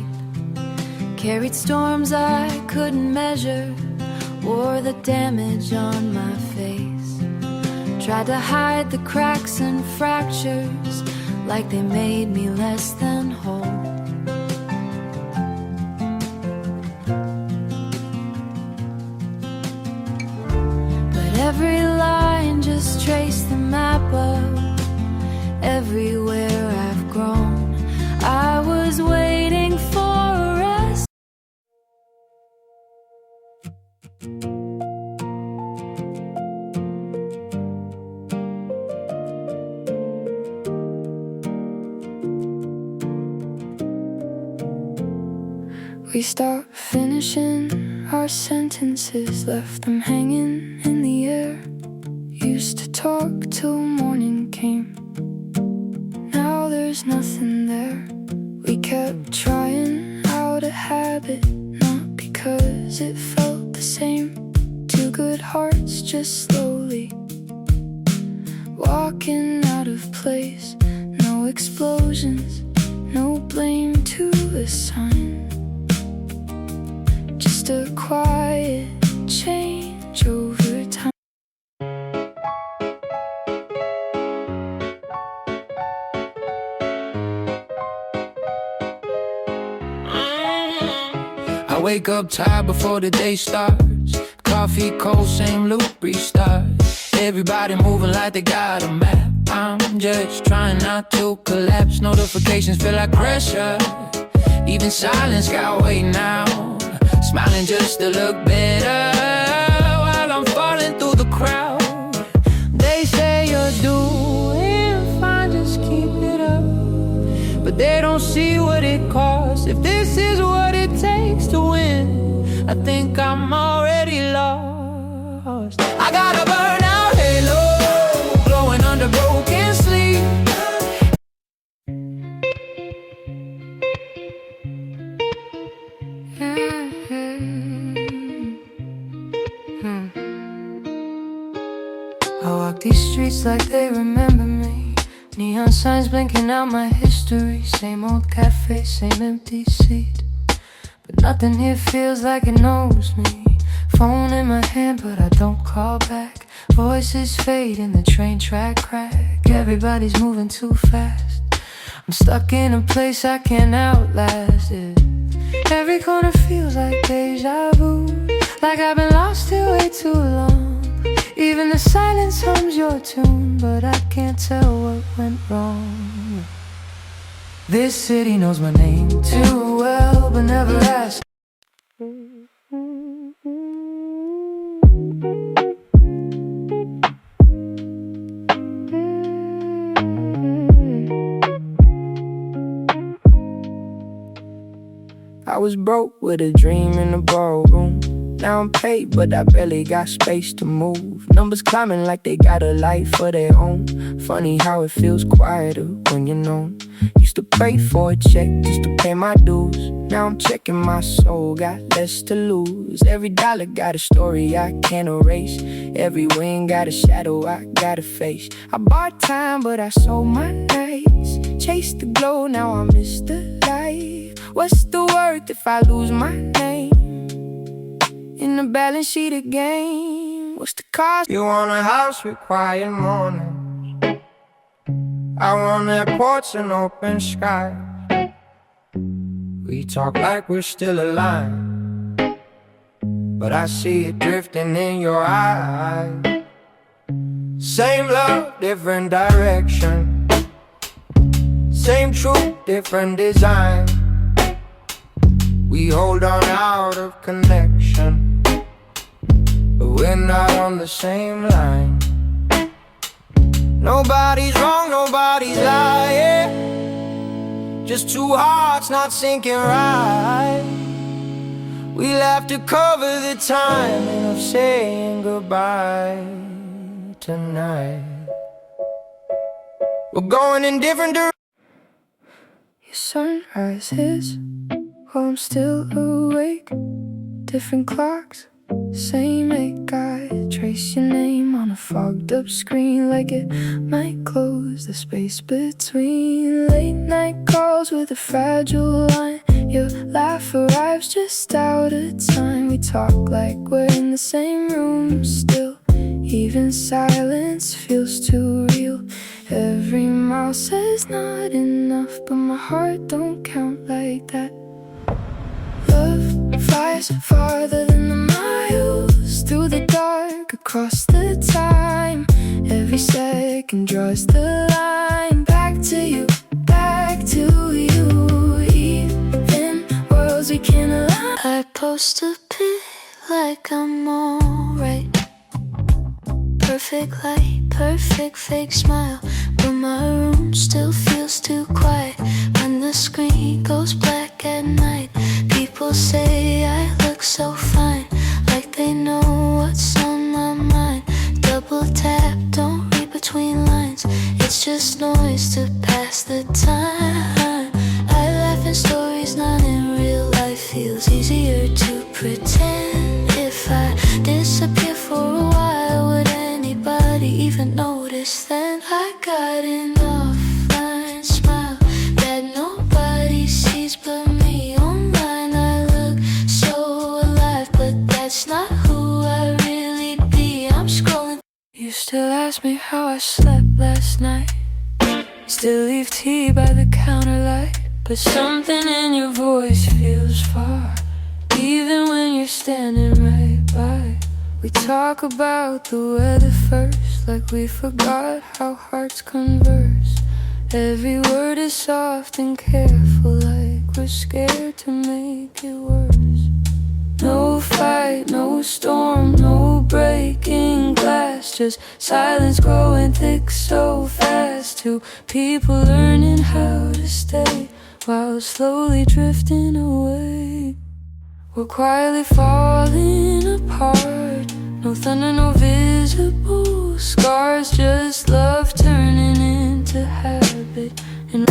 Carried storms I couldn't measure, wore the damage on my face. Tried to hide the cracks and fractures, like they made me less than whole. But every line just traced the map of everywhere I've grown. I was waiting for a rest. We stopped finishing our sentences, left them hanging in the air. Used to talk till morning came, now there's nothing there. We kept trying out a habit, not because it felt the same. Two good hearts just slowly walking out of place. No explosions, no blame to assign, just a quiet change over time. I wake up tired before the day starts. Coffee cold, same loop, restart. Everybody moving like they got a map. I'm just trying not to collapse. Notifications feel like pressure, even silence got weight now. Smiling just to look better while I'm falling through the crowd. They say you're doing fine, just keep it up, but they don't see what it costs. If this is what it takes to win, I think I'm already lost. I got a burnout halo, glowing under broken sleep. I walk these streets like they remember me. Neon signs blinking out my history. Same old cafe, same empty seat, but nothing here feels like it knows me. Phone in my hand, but I don't call back. Voices fade in the train track crack. Everybody's moving too fast. I'm stuck in a place I can't outlast it. Every corner feels like deja vu, like I've been lost here way too long. Even the silence hums your tune, but I can't tell what went wrong. This city knows my name too well, but never asked. I was broke with a dream in the ballroom. Now I'm paid, but I barely got space to move. Numbers climbing like they got a life of their own. Funny how it feels quieter when you're known. Used to pray for a check just to pay my dues. Now I'm checking my soul, got less to lose. Every dollar got a story I can't erase. Every win got a shadow I gotta face. I bought time, but I sold my nights. Chased the glow, now I miss the light. What's the worth if I lose my name in the balance sheet again? What's the cost? You want a house with quiet mornings. I want airports and open sky. We talk like we're still alive, but I see it drifting in your eyes. Same love, different direction. Same truth, different design. We hold on out of connection, but we're not on the same line. Nobody's wrong, nobody's lying. Just two hearts not syncing right. We'll have to cover the timing of saying goodbye tonight. We're going in different directions. Your sunrise is while I'm still awake. Different clocks, same ache. I trace your name on a fogged up screen, like it might close the space between. Late night calls with a fragile line. Your laugh arrives just out of time. We talk like we're in the same room still. Even silence feels too real. Every mile says not enough, but my heart don't count like that. Love flies farther than the miles, through the dark, across the time. Every second draws the line. Back to you, back to you. Even worlds we can align. I post a pic like I'm alright. Perfect light, perfect fake smile, but my room still feels too quiet. When the screen goes black at night, people say I look so fine, like they know what's on my mind. Double tap, don't read between lines. It's just noise to pass the time. I laugh in stories, not in real life. Feels easier to pretend. If I disappear for a while, would anybody even notice then? I got an offline smile that nobody sees but me. Online I look so alive, but that's not who I really be. I'm scrolling. You still ask me how I slept last night. Still leave tea by the counter light, but something in your voice feels far, even when you're standing right by. We talk about the weather first, like we forgot how hearts converse. Every word is soft and careful, like we're scared to make it worse. No fight, no storm, no breaking glass, just silence growing thick so fast. Two people learning how to stay while slowly drifting away. We're quietly falling apart. No thunder, no visible scars, just love turning into habit. And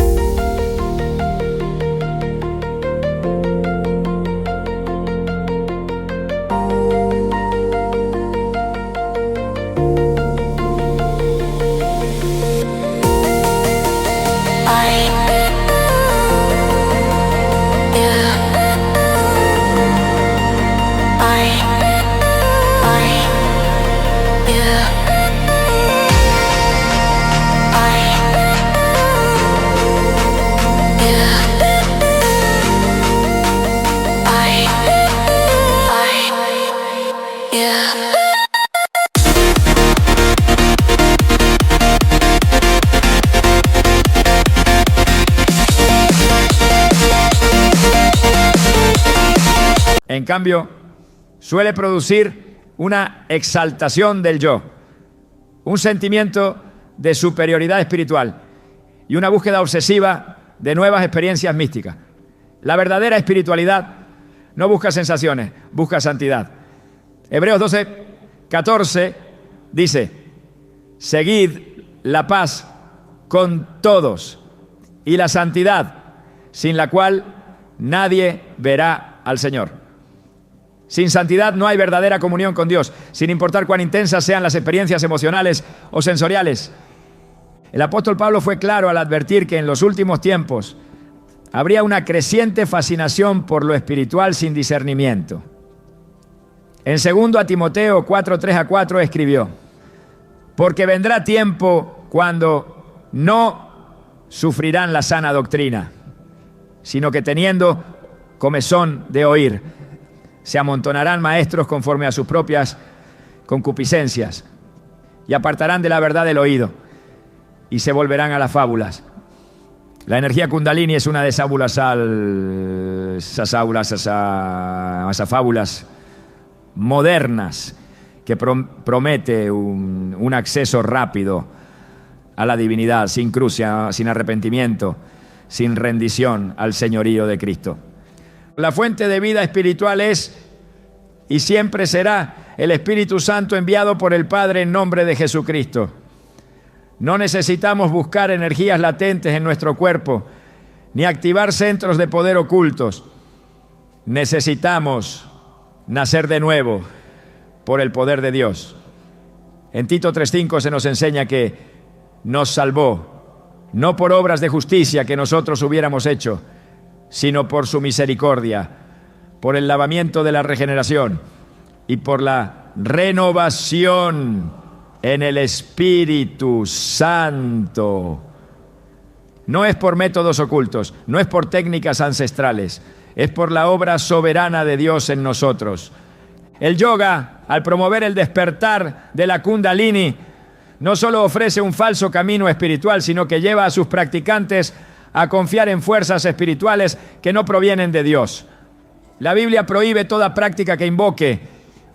en cambio, suele producir una exaltación del yo, un sentimiento de superioridad espiritual y una búsqueda obsesiva de nuevas experiencias místicas. La verdadera espiritualidad no busca sensaciones, busca santidad. Hebreos 12:14 dice: seguid la paz con todos y la santidad, sin la cual nadie verá al Señor. Sin santidad no hay verdadera comunión con Dios, sin importar cuán intensas sean las experiencias emocionales o sensoriales. El apóstol Pablo fue claro al advertir que en los últimos tiempos habría una creciente fascinación por lo espiritual sin discernimiento. En 2 Timoteo 4:3-4 escribió: porque vendrá tiempo cuando no sufrirán la sana doctrina, sino que teniendo comezón de oír, se amontonarán maestros conforme a sus propias concupiscencias y apartarán de la verdad el oído y se volverán a las fábulas. La energía Kundalini es una de esas fábulas modernas que promete un acceso rápido a la divinidad, sin cruz, sin arrepentimiento, sin rendición al señorío de Cristo. La fuente de vida espiritual es y siempre será el Espíritu Santo enviado por el Padre en nombre de Jesucristo. No necesitamos buscar energías latentes en nuestro cuerpo, ni activar centros de poder ocultos. Necesitamos nacer de nuevo por el poder de Dios. En Tito 3:5 se nos enseña que nos salvó, no por obras de justicia que nosotros hubiéramos hecho, sino por su misericordia, por el lavamiento de la regeneración y por la renovación en el Espíritu Santo. No es por métodos ocultos, no es por técnicas ancestrales, es por la obra soberana de Dios en nosotros. El yoga, al promover el despertar de la Kundalini, no solo ofrece un falso camino espiritual, sino que lleva a sus practicantes a confiar en fuerzas espirituales que no provienen de Dios. La Biblia prohíbe toda práctica que invoque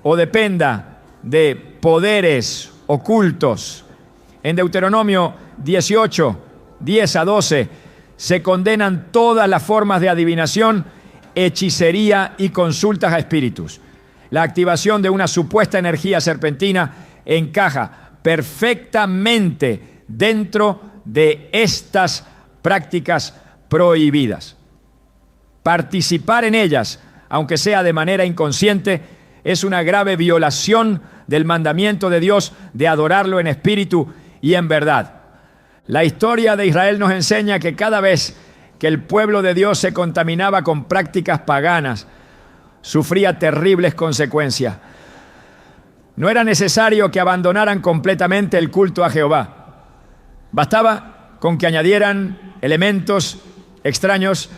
o dependa de poderes ocultos. En Deuteronomio 18:10-12 se condenan todas las formas de adivinación, hechicería y consultas a espíritus. La activación de una supuesta energía serpentina encaja perfectamente dentro de estas prácticas prohibidas. Participar en ellas, aunque sea de manera inconsciente, es una grave violación del mandamiento de Dios de adorarlo en espíritu y en verdad. La historia de Israel nos enseña que cada vez que el pueblo de Dios se contaminaba con prácticas paganas, sufría terribles consecuencias. No era necesario que abandonaran completamente el culto a Jehová. Bastaba con que añadieran elementos extraños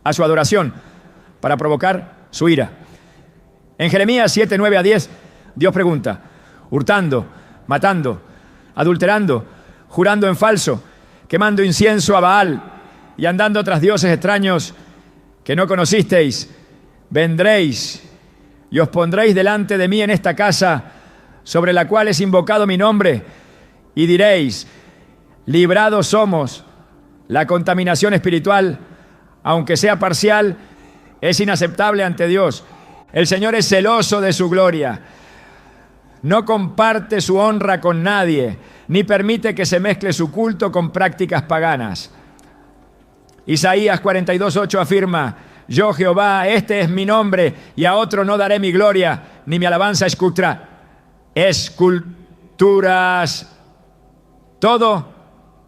a su adoración para provocar su ira. En Jeremías 7:9-10, Dios pregunta: hurtando, matando, adulterando, jurando en falso, quemando incienso a Baal y andando tras dioses extraños que no conocisteis, vendréis y os pondréis delante de mí en esta casa sobre la cual es invocado mi nombre, y diréis: librados somos. La contaminación espiritual, aunque sea parcial, es inaceptable ante Dios. El Señor es celoso de su gloria. No comparte su honra con nadie, ni permite que se mezcle su culto con prácticas paganas. Isaías 42:8 afirma: yo, Jehová, este es mi nombre, y a otro no daré mi gloria, ni mi alabanza esculturas. Todo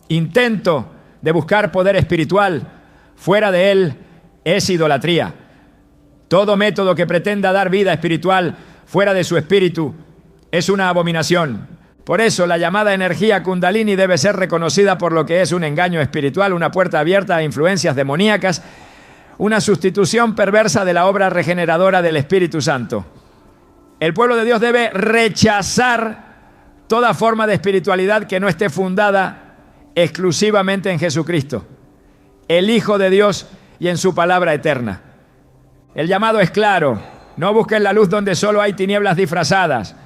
intento de buscar poder espiritual fuera de él es idolatría. Todo método que pretenda dar vida espiritual fuera de su espíritu es una abominación. Por eso la llamada energía Kundalini debe ser reconocida por lo que es: un engaño espiritual, una puerta abierta a influencias demoníacas, una sustitución perversa de la obra regeneradora del Espíritu Santo. El pueblo de Dios debe rechazar toda forma de espiritualidad que no esté fundada exclusivamente en Jesucristo, el Hijo de Dios, y en su palabra eterna. El llamado es claro. No busques la luz donde solo hay tinieblas disfrazadas.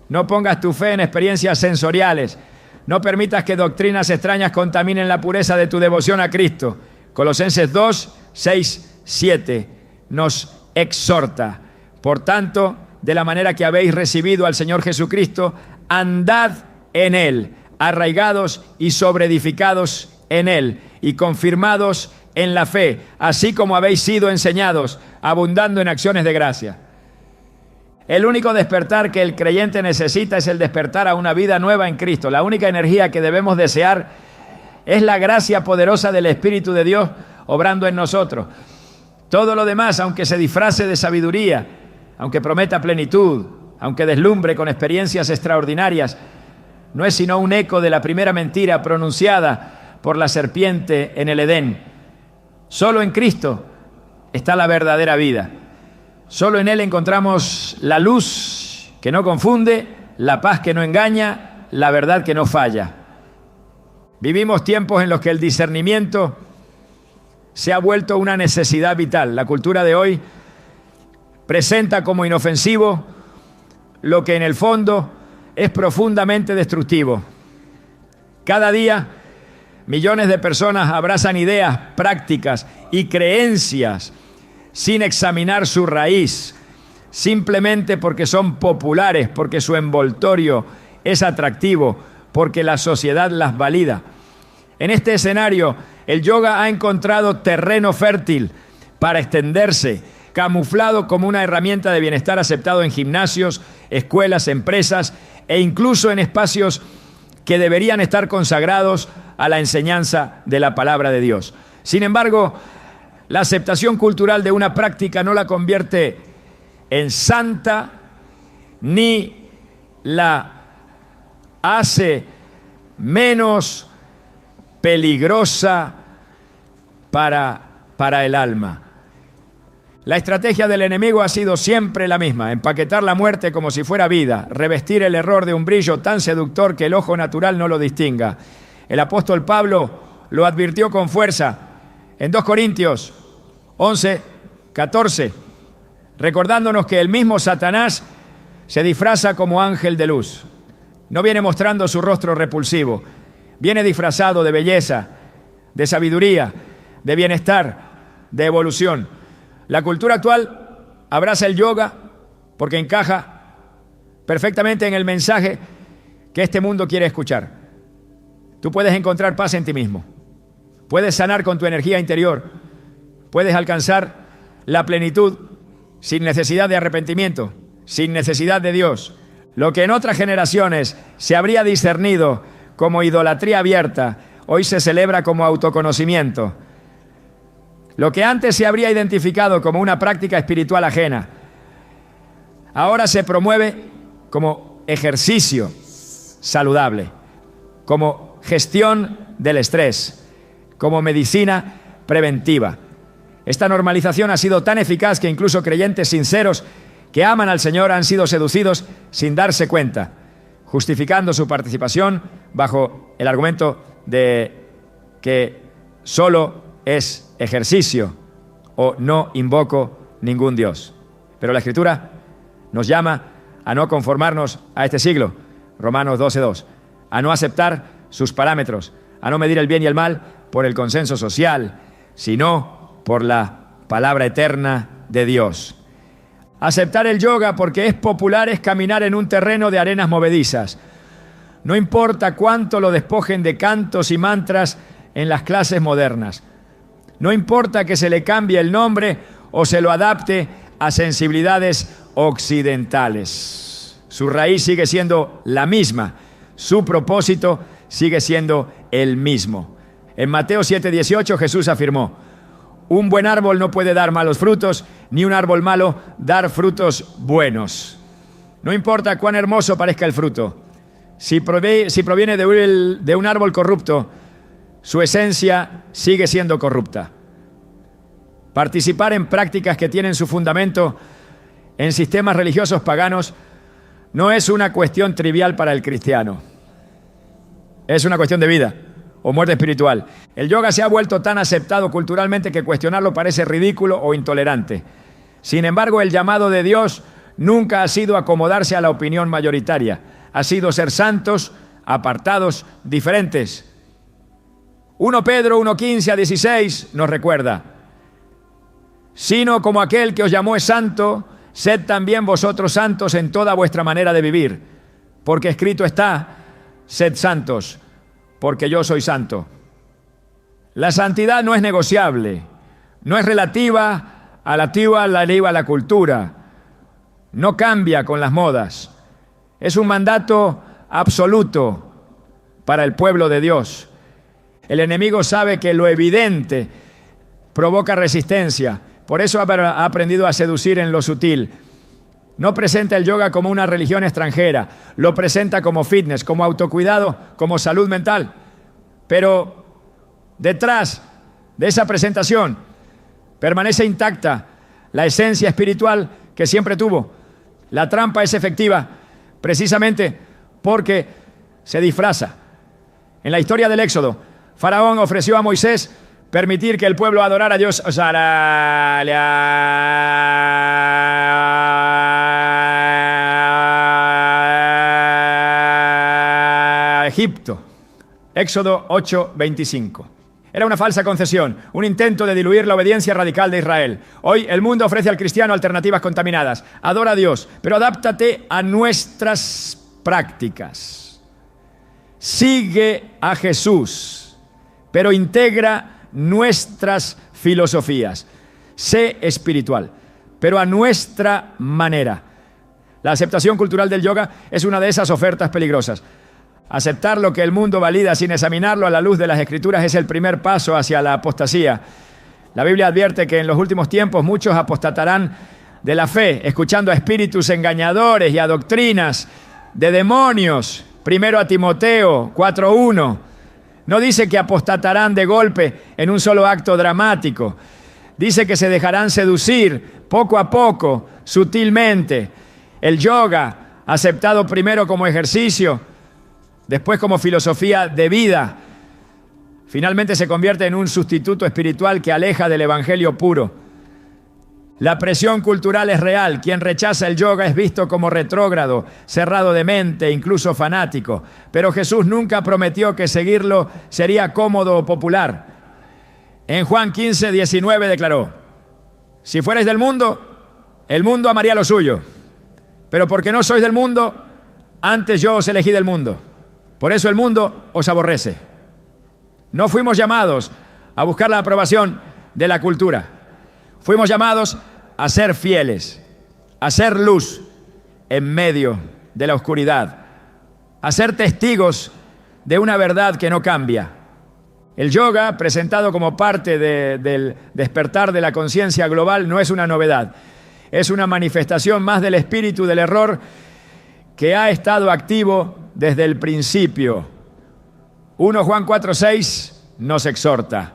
No pongas tu fe en experiencias sensoriales. No permitas que doctrinas extrañas contaminen la pureza de tu devoción a Cristo. Colosenses 2, 6, 7 nos exhorta. Por tanto, de la manera que habéis recibido al Señor Jesucristo, andad en Él, arraigados y sobreedificados en Él y confirmados en la fe, así como habéis sido enseñados, abundando en acciones de gracia. El único despertar que el creyente necesita es el despertar a una vida nueva en Cristo. La única energía que debemos desear es la gracia poderosa del Espíritu de Dios obrando en nosotros. Todo lo demás, aunque se disfrace de sabiduría, aunque prometa plenitud, aunque deslumbre con experiencias extraordinarias, no es sino un eco de la primera mentira pronunciada por la serpiente en el Edén. Solo en Cristo está la verdadera vida. Solo en Él encontramos la luz que no confunde, la paz que no engaña, la verdad que no falla. Vivimos tiempos en los que el discernimiento se ha vuelto una necesidad vital. La cultura de hoy presenta como inofensivo lo que en el fondo es profundamente destructivo. Cada día millones de personas abrazan ideas, prácticas y creencias sin examinar su raíz, simplemente porque son populares, porque su envoltorio es atractivo, porque la sociedad las valida. En este escenario, el yoga ha encontrado terreno fértil para extenderse, camuflado como una herramienta de bienestar aceptado en gimnasios, escuelas, empresas e incluso en espacios que deberían estar consagrados a la enseñanza de la palabra de Dios. Sin embargo, la aceptación cultural de una práctica no la convierte en santa ni la hace menos peligrosa para el alma. La estrategia del enemigo ha sido siempre la misma: empaquetar la muerte como si fuera vida, revestir el error de un brillo tan seductor que el ojo natural no lo distinga. El apóstol Pablo lo advirtió con fuerza en 2 Corintios 11, 14, recordándonos que el mismo Satanás se disfraza como ángel de luz. No viene mostrando su rostro repulsivo, viene disfrazado de belleza, de sabiduría, de bienestar, de evolución. La cultura actual abraza el yoga porque encaja perfectamente en el mensaje que este mundo quiere escuchar. Tú puedes encontrar paz en ti mismo, puedes sanar con tu energía interior, puedes alcanzar la plenitud sin necesidad de arrepentimiento, sin necesidad de Dios. Lo que en otras generaciones se habría discernido como idolatría abierta, hoy se celebra como autoconocimiento. Lo que antes se habría identificado como una práctica espiritual ajena, ahora se promueve como ejercicio saludable, como gestión del estrés, como medicina preventiva. Esta normalización ha sido tan eficaz que incluso creyentes sinceros que aman al Señor han sido seducidos sin darse cuenta, justificando su participación bajo el argumento de que solo es ejercicio o no invoco ningún Dios. Pero la Escritura nos llama a no conformarnos a este siglo, Romanos 12:2, a no aceptar sus parámetros, a no medir el bien y el mal por el consenso social, sino por la palabra eterna de Dios. Aceptar el yoga porque es popular es caminar en un terreno de arenas movedizas. No importa cuánto lo despojen de cantos y mantras en las clases modernas. No importa que se le cambie el nombre o se lo adapte a sensibilidades occidentales. Su raíz sigue siendo la misma. Su propósito sigue siendo el mismo. En Mateo 7:18 Jesús afirmó: un buen árbol no puede dar malos frutos, ni un árbol malo dar frutos buenos. No importa cuán hermoso parezca el fruto. Si proviene de un árbol corrupto, su esencia sigue siendo corrupta. Participar en prácticas que tienen su fundamento en sistemas religiosos paganos no es una cuestión trivial para el cristiano. Es una cuestión de vida o muerte espiritual. El yoga se ha vuelto tan aceptado culturalmente que cuestionarlo parece ridículo o intolerante. Sin embargo, el llamado de Dios nunca ha sido acomodarse a la opinión mayoritaria. Ha sido ser santos, apartados, diferentes. 1 Pedro 1:15 a 16 nos recuerda: sino como aquel que os llamó es santo, sed también vosotros santos en toda vuestra manera de vivir, porque escrito está: sed santos, porque yo soy santo. La santidad no es negociable, no es relativa a la cultura, no cambia con las modas. Es un mandato absoluto para el pueblo de Dios. El enemigo sabe que lo evidente provoca resistencia, por eso ha aprendido a seducir en lo sutil. No presenta el yoga como una religión extranjera, lo presenta como fitness, como autocuidado, como salud mental. Pero detrás de esa presentación permanece intacta la esencia espiritual que siempre tuvo. La trampa es efectiva precisamente porque se disfraza. En la historia del Éxodo, Faraón ofreció a Moisés permitir que el pueblo adorara a Dios, Egipto. Éxodo 8:25. Era una falsa concesión, un intento de diluir la obediencia radical de Israel. Hoy el mundo ofrece al cristiano alternativas contaminadas. Adora a Dios, pero adáptate a nuestras prácticas. Sigue a Jesús, pero integra nuestras filosofías. Sé espiritual, pero a nuestra manera. La aceptación cultural del yoga es una de esas ofertas peligrosas. Aceptar lo que el mundo valida sin examinarlo a la luz de las Escrituras es el primer paso hacia la apostasía. La Biblia advierte que en los últimos tiempos muchos apostatarán de la fe, escuchando a espíritus engañadores y a doctrinas de demonios. Primero a Timoteo 4:1. No dice que apostatarán de golpe en un solo acto dramático. Dice que se dejarán seducir poco a poco, sutilmente. El yoga, aceptado primero como ejercicio, después como filosofía de vida, finalmente se convierte en un sustituto espiritual que aleja del evangelio puro. La presión cultural es real. Quien rechaza el yoga es visto como retrógrado, cerrado de mente, incluso fanático. Pero Jesús nunca prometió que seguirlo sería cómodo o popular. En Juan 15:19 declaró: si fuerais del mundo, el mundo amaría lo suyo. Pero porque no sois del mundo, antes yo os elegí del mundo. Por eso el mundo os aborrece. No fuimos llamados a buscar la aprobación de la cultura. Fuimos llamados a ser fieles, a ser luz en medio de la oscuridad, a ser testigos de una verdad que no cambia. El yoga, presentado como parte del despertar de la conciencia global, no es una novedad. Es una manifestación más del espíritu del error que ha estado activo desde el principio. 1 Juan 4:6 nos exhorta: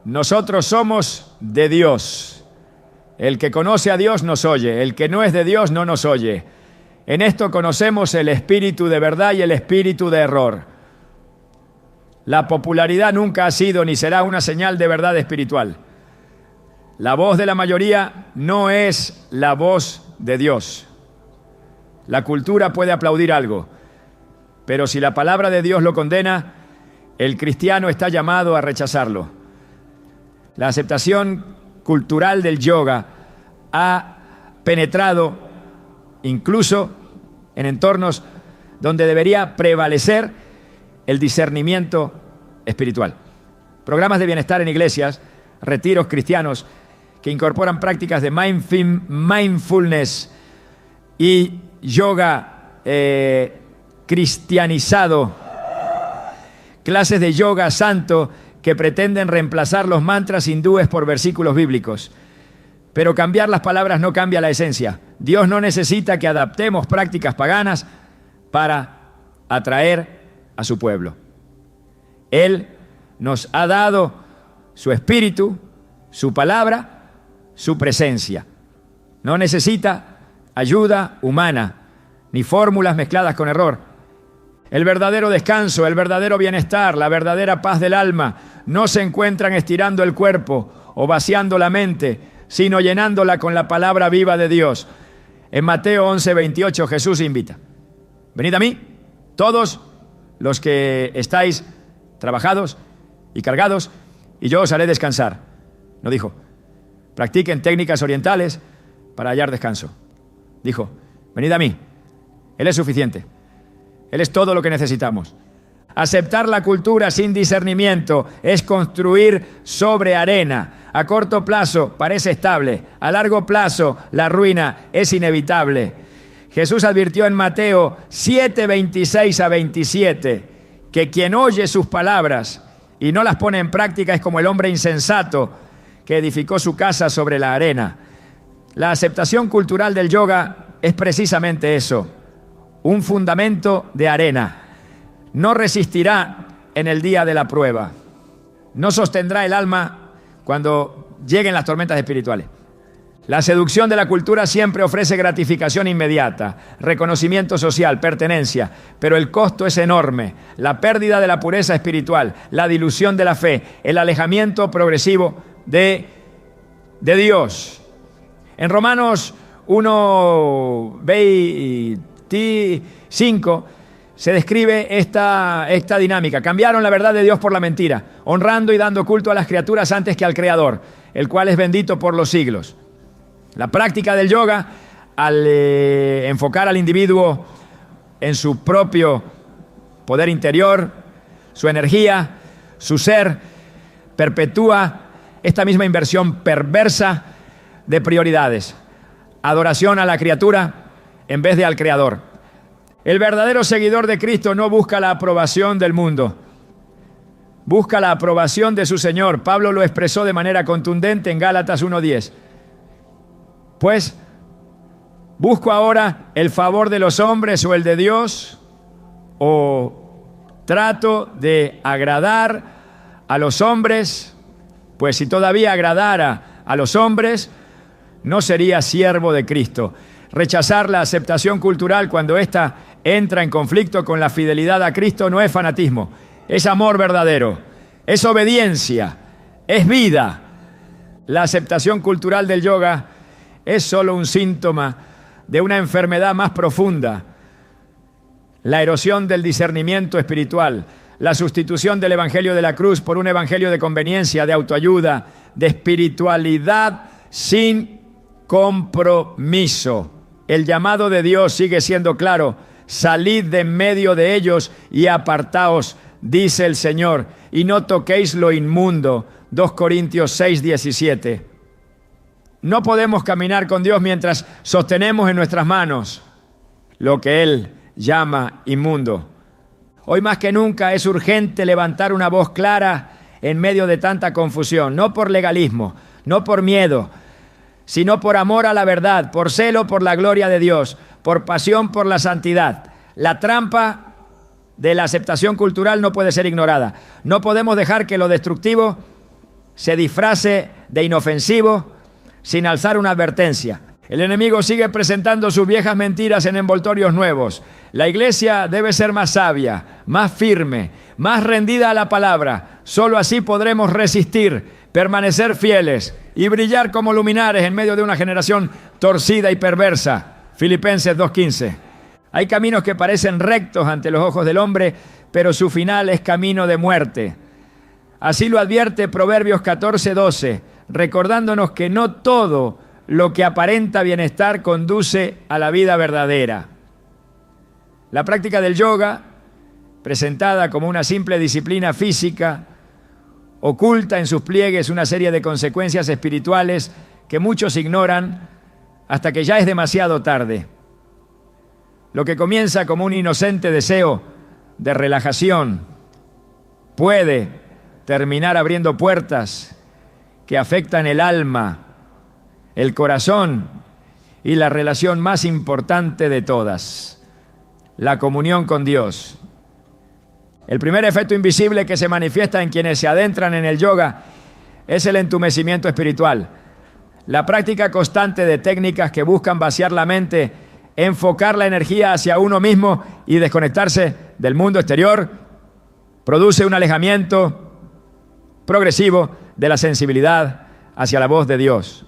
nosotros somos de Dios. El que conoce a Dios nos oye, el que no es de Dios no nos oye. En esto conocemos el espíritu de verdad y el espíritu de error. La popularidad nunca ha sido ni será una señal de verdad espiritual. La voz de la mayoría no es la voz de Dios. La cultura puede aplaudir algo, pero si la palabra de Dios lo condena, el cristiano está llamado a rechazarlo. La aceptación cultural del yoga ha penetrado incluso en entornos donde debería prevalecer el discernimiento espiritual. Programas de bienestar en iglesias, retiros cristianos que incorporan prácticas de mindfulness y yoga cristianizado, clases de yoga santo que pretenden reemplazar los mantras hindúes por versículos bíblicos. Pero cambiar las palabras no cambia la esencia. Dios no necesita que adaptemos prácticas paganas para atraer a su pueblo. Él nos ha dado su espíritu, su palabra, su presencia. No necesita ayuda humana, ni fórmulas mezcladas con error. El verdadero descanso, el verdadero bienestar, la verdadera paz del alma no se encuentran estirando el cuerpo o vaciando la mente, sino llenándola con la palabra viva de Dios. En Mateo 11:28 Jesús invita: venid a mí, todos los que estáis trabajados y cargados, y yo os haré descansar. No dijo: practiquen técnicas orientales para hallar descanso. Dijo: venid a mí, Él es suficiente. Él es todo lo que necesitamos. Aceptar la cultura sin discernimiento es construir sobre arena. A corto plazo parece estable, a largo plazo la ruina es inevitable. Jesús advirtió en Mateo 7:26-27 que quien oye sus palabras y no las pone en práctica es como el hombre insensato que edificó su casa sobre la arena. La aceptación cultural del yoga es precisamente eso, un fundamento de arena. No resistirá en el día de la prueba. No sostendrá el alma cuando lleguen las tormentas espirituales. La seducción de la cultura siempre ofrece gratificación inmediata, reconocimiento social, pertenencia, pero el costo es enorme. La pérdida de la pureza espiritual, la dilución de la fe, el alejamiento progresivo de Dios. En Romanos 1:25 se describe esta dinámica. Cambiaron la verdad de Dios por la mentira, honrando y dando culto a las criaturas antes que al Creador, el cual es bendito por los siglos. La práctica del yoga, al enfocar al individuo en su propio poder interior, su energía, su ser, perpetúa esta misma inversión perversa de prioridades. Adoración a la criatura en vez de al Creador. El verdadero seguidor de Cristo no busca la aprobación del mundo, busca la aprobación de su Señor. Pablo lo expresó de manera contundente en Gálatas 1:10. Pues, ¿busco ahora el favor de los hombres o el de Dios? ¿O trato de agradar a los hombres? Pues si todavía agradara a los hombres, no sería siervo de Cristo. Rechazar la aceptación cultural cuando ésta entra en conflicto con la fidelidad a Cristo no es fanatismo, es amor verdadero, es obediencia, es vida. La aceptación cultural del yoga es solo un síntoma de una enfermedad más profunda, la erosión del discernimiento espiritual, la sustitución del evangelio de la cruz por un evangelio de conveniencia, de autoayuda, de espiritualidad sin compromiso. El llamado de Dios sigue siendo claro: salid de en medio de ellos y apartaos, dice el Señor, y no toquéis lo inmundo. 2 Corintios 6:17. No podemos caminar con Dios mientras sostenemos en nuestras manos lo que Él llama inmundo. Hoy más que nunca es urgente levantar una voz clara en medio de tanta confusión, no por legalismo, no por miedo, sino por amor a la verdad, por celo por la gloria de Dios, por pasión por la santidad. La trampa de la aceptación cultural no puede ser ignorada. No podemos dejar que lo destructivo se disfrace de inofensivo sin alzar una advertencia. El enemigo sigue presentando sus viejas mentiras en envoltorios nuevos. La iglesia debe ser más sabia, más firme, más rendida a la palabra. Solo así podremos resistir, permanecer fieles y brillar como luminares en medio de una generación torcida y perversa. Filipenses 2:15. Hay caminos que parecen rectos ante los ojos del hombre, pero su final es camino de muerte. Así lo advierte Proverbios 14:12, recordándonos que no todo lo que aparenta bienestar conduce a la vida verdadera. La práctica del yoga, presentada como una simple disciplina física, oculta en sus pliegues una serie de consecuencias espirituales que muchos ignoran hasta que ya es demasiado tarde. Lo que comienza como un inocente deseo de relajación puede terminar abriendo puertas que afectan el alma, el corazón y la relación más importante de todas, la comunión con Dios. El primer efecto invisible que se manifiesta en quienes se adentran en el yoga es el entumecimiento espiritual. La práctica constante de técnicas que buscan vaciar la mente, enfocar la energía hacia uno mismo y desconectarse del mundo exterior, produce un alejamiento progresivo de la sensibilidad hacia la voz de Dios.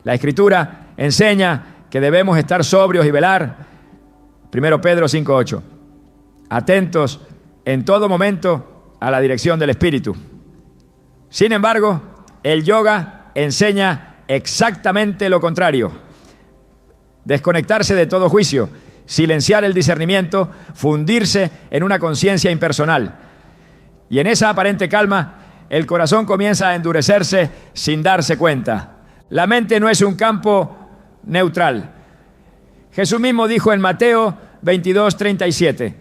La Escritura enseña que debemos estar sobrios y velar. 1 Pedro 5:8. Atentos en todo momento a la dirección del Espíritu. Sin embargo, el yoga enseña exactamente lo contrario. Desconectarse de todo juicio, silenciar el discernimiento, fundirse en una conciencia impersonal. Y en esa aparente calma, el corazón comienza a endurecerse sin darse cuenta. La mente no es un campo neutral. Jesús mismo dijo en Mateo 22:37,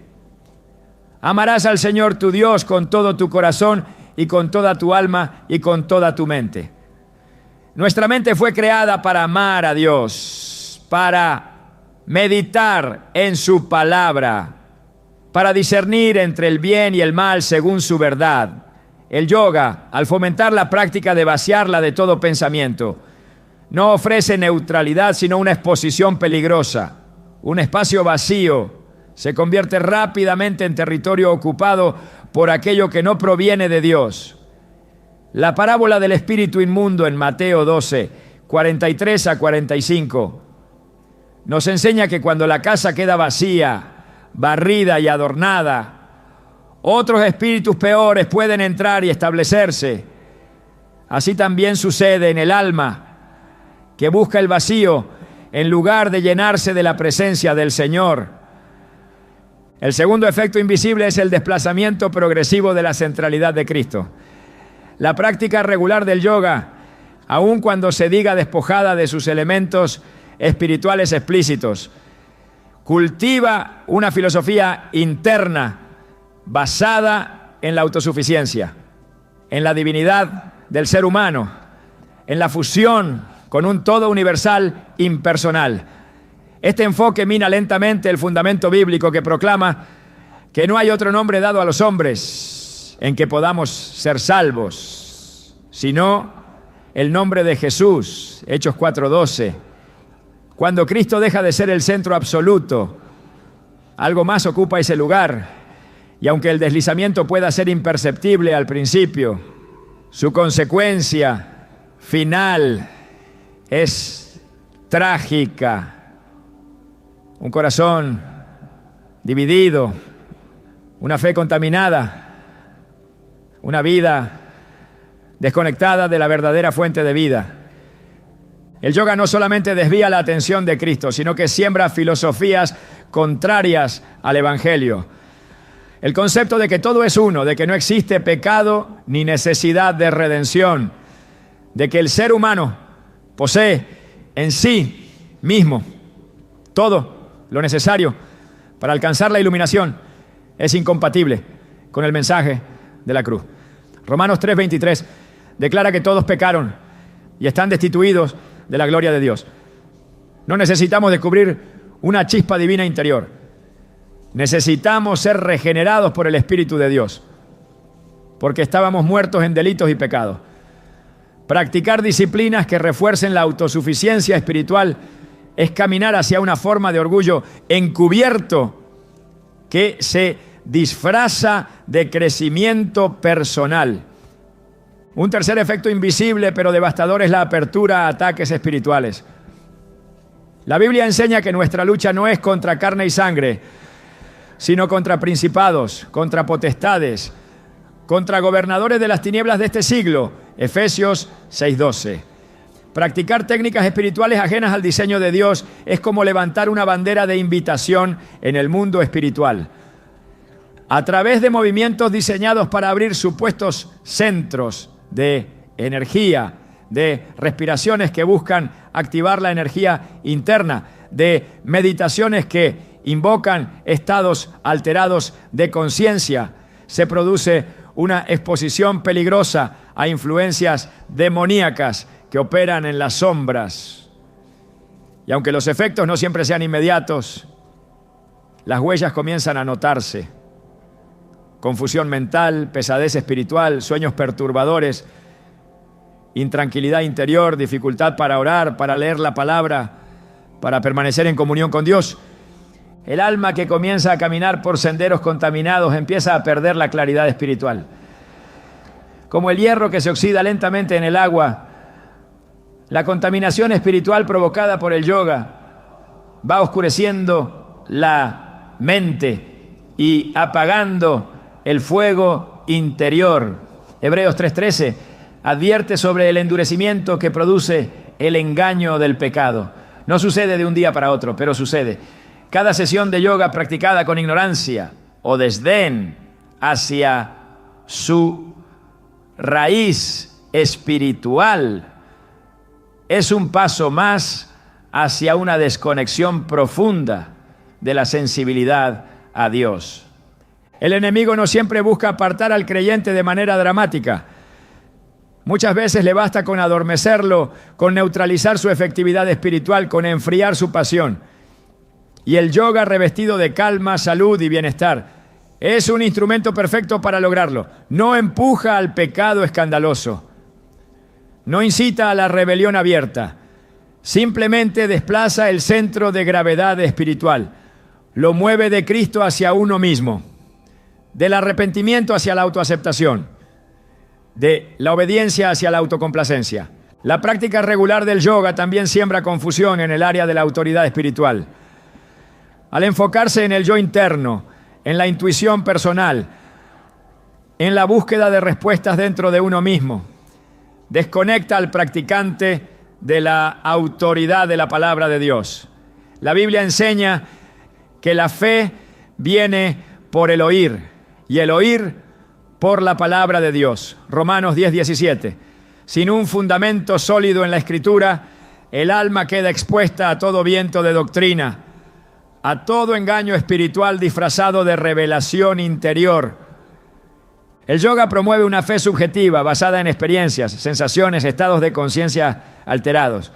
amarás al Señor tu Dios con todo tu corazón y con toda tu alma y con toda tu mente. Nuestra mente fue creada para amar a Dios, para meditar en su palabra, para discernir entre el bien y el mal según su verdad. El yoga, al fomentar la práctica de vaciarla de todo pensamiento, no ofrece neutralidad, sino una exposición peligrosa. Un espacio vacío se convierte rápidamente en territorio ocupado por aquello que no proviene de Dios. La parábola del espíritu inmundo en Mateo 12, 43 a 45, nos enseña que cuando la casa queda vacía, barrida y adornada, otros espíritus peores pueden entrar y establecerse. Así también sucede en el alma, que busca el vacío en lugar de llenarse de la presencia del Señor. El segundo efecto invisible es el desplazamiento progresivo de la centralidad de Cristo. La práctica regular del yoga, aun cuando se diga despojada de sus elementos espirituales explícitos, cultiva una filosofía interna basada en la autosuficiencia, en la divinidad del ser humano, en la fusión con un todo universal impersonal. Este enfoque mina lentamente el fundamento bíblico que proclama que no hay otro nombre dado a los hombres en que podamos ser salvos, sino el nombre de Jesús, Hechos 4:12. Cuando Cristo deja de ser el centro absoluto, algo más ocupa ese lugar, y aunque el deslizamiento pueda ser imperceptible al principio, su consecuencia final es trágica. Un corazón dividido, una fe contaminada, una vida desconectada de la verdadera fuente de vida. El yoga no solamente desvía la atención de Cristo, sino que siembra filosofías contrarias al Evangelio. El concepto de que todo es uno, de que no existe pecado ni necesidad de redención, de que el ser humano posee en sí mismo todo lo necesario para alcanzar la iluminación, es incompatible con el mensaje de la cruz. Romanos 3:23 declara que todos pecaron y están destituidos de la gloria de Dios. No necesitamos descubrir una chispa divina interior. Necesitamos ser regenerados por el Espíritu de Dios, porque estábamos muertos en delitos y pecados. Practicar disciplinas que refuercen la autosuficiencia espiritual es caminar hacia una forma de orgullo encubierto que se disfraza de crecimiento personal. Un tercer efecto invisible pero devastador es la apertura a ataques espirituales. La Biblia enseña que nuestra lucha no es contra carne y sangre, sino contra principados, contra potestades, contra gobernadores de las tinieblas de este siglo. Efesios 6:12. Practicar técnicas espirituales ajenas al diseño de Dios es como levantar una bandera de invitación en el mundo espiritual. A través de movimientos diseñados para abrir supuestos centros de energía, de respiraciones que buscan activar la energía interna, de meditaciones que invocan estados alterados de conciencia, se produce una exposición peligrosa a influencias demoníacas que operan en las sombras. Y aunque los efectos no siempre sean inmediatos, las huellas comienzan a notarse. Confusión mental, pesadez espiritual, sueños perturbadores, intranquilidad interior, dificultad para orar, para leer la palabra, para permanecer en comunión con Dios. El alma que comienza a caminar por senderos contaminados empieza a perder la claridad espiritual. Como el hierro que se oxida lentamente en el agua, La contaminación espiritual provocada por el yoga va oscureciendo la mente y apagando el fuego interior. Hebreos 3:13 advierte sobre el endurecimiento que produce el engaño del pecado. No sucede de un día para otro, pero sucede. Cada sesión de yoga practicada con ignorancia o desdén hacia su raíz espiritual es un paso más hacia una desconexión profunda de la sensibilidad a Dios. El enemigo no siempre busca apartar al creyente de manera dramática. Muchas veces le basta con adormecerlo, con neutralizar su efectividad espiritual, con enfriar su pasión. Y el yoga, revestido de calma, salud y bienestar, es un instrumento perfecto para lograrlo. No empuja al pecado escandaloso, no incita a la rebelión abierta, simplemente desplaza el centro de gravedad espiritual, lo mueve de Cristo hacia uno mismo, del arrepentimiento hacia la autoaceptación, de la obediencia hacia la autocomplacencia. La práctica regular del yoga también siembra confusión en el área de la autoridad espiritual. Al enfocarse en el yo interno, en la intuición personal, en la búsqueda de respuestas dentro de uno mismo, desconecta al practicante de la autoridad de la palabra de Dios. La Biblia enseña que la fe viene por el oír y el oír por la palabra de Dios. Romanos 10:17. Sin un fundamento sólido en la Escritura, el alma queda expuesta a todo viento de doctrina, a todo engaño espiritual disfrazado de revelación interior. El yoga promueve una fe subjetiva basada en experiencias, sensaciones, estados de conciencia alterados.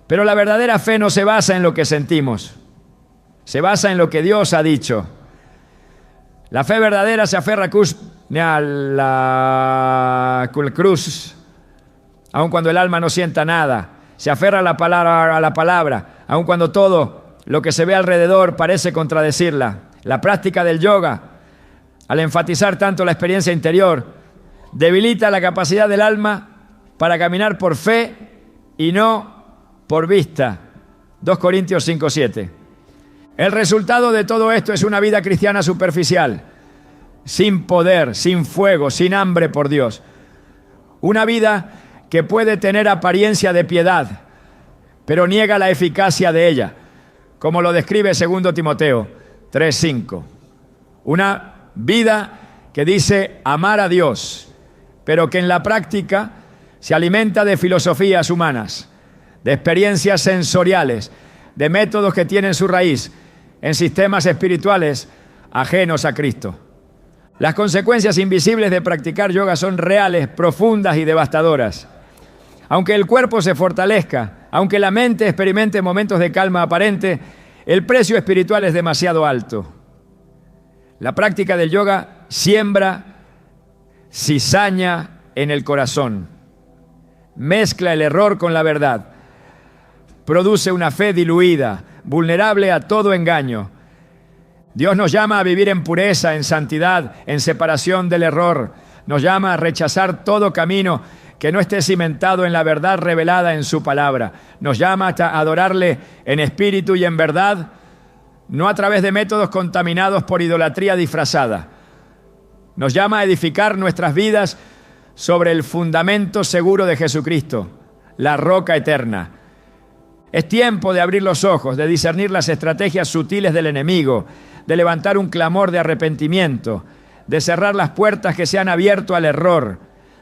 Pero la verdadera fe no se basa en lo que sentimos, se basa en lo que Dios ha dicho. La fe verdadera se aferra a la cruz, aun cuando el alma no sienta nada. Se aferra a la palabra, aun cuando todo lo que se ve alrededor parece contradecirla. La práctica del yoga, al enfatizar tanto la experiencia interior, debilita la capacidad del alma para caminar por fe y no por vista. 2 Corintios 5:7. El resultado de todo esto es una vida cristiana superficial, sin poder, sin fuego, sin hambre por Dios. Una vida que puede tener apariencia de piedad, pero niega la eficacia de ella, como lo describe 2 Timoteo 3:5. Una vida que dice amar a Dios, pero que en la práctica se alimenta de filosofías humanas, de experiencias sensoriales, de métodos que tienen su raíz en sistemas espirituales ajenos a Cristo. Las consecuencias invisibles de practicar yoga son reales, profundas y devastadoras. Aunque el cuerpo se fortalezca, aunque la mente experimente momentos de calma aparente, el precio espiritual es demasiado alto. La práctica del yoga siembra cizaña en el corazón, mezcla el error con la verdad, produce una fe diluida, vulnerable a todo engaño. Dios nos llama a vivir en pureza, en santidad, en separación del error. Nos llama a rechazar todo camino que no esté cimentado en la verdad revelada en su palabra. Nos llama a adorarle en espíritu y en verdad, no a través de métodos contaminados por idolatría disfrazada. Nos llama a edificar nuestras vidas sobre el fundamento seguro de Jesucristo, la roca eterna. Es tiempo de abrir los ojos, de discernir las estrategias sutiles del enemigo, de levantar un clamor de arrepentimiento, de cerrar las puertas que se han abierto al error,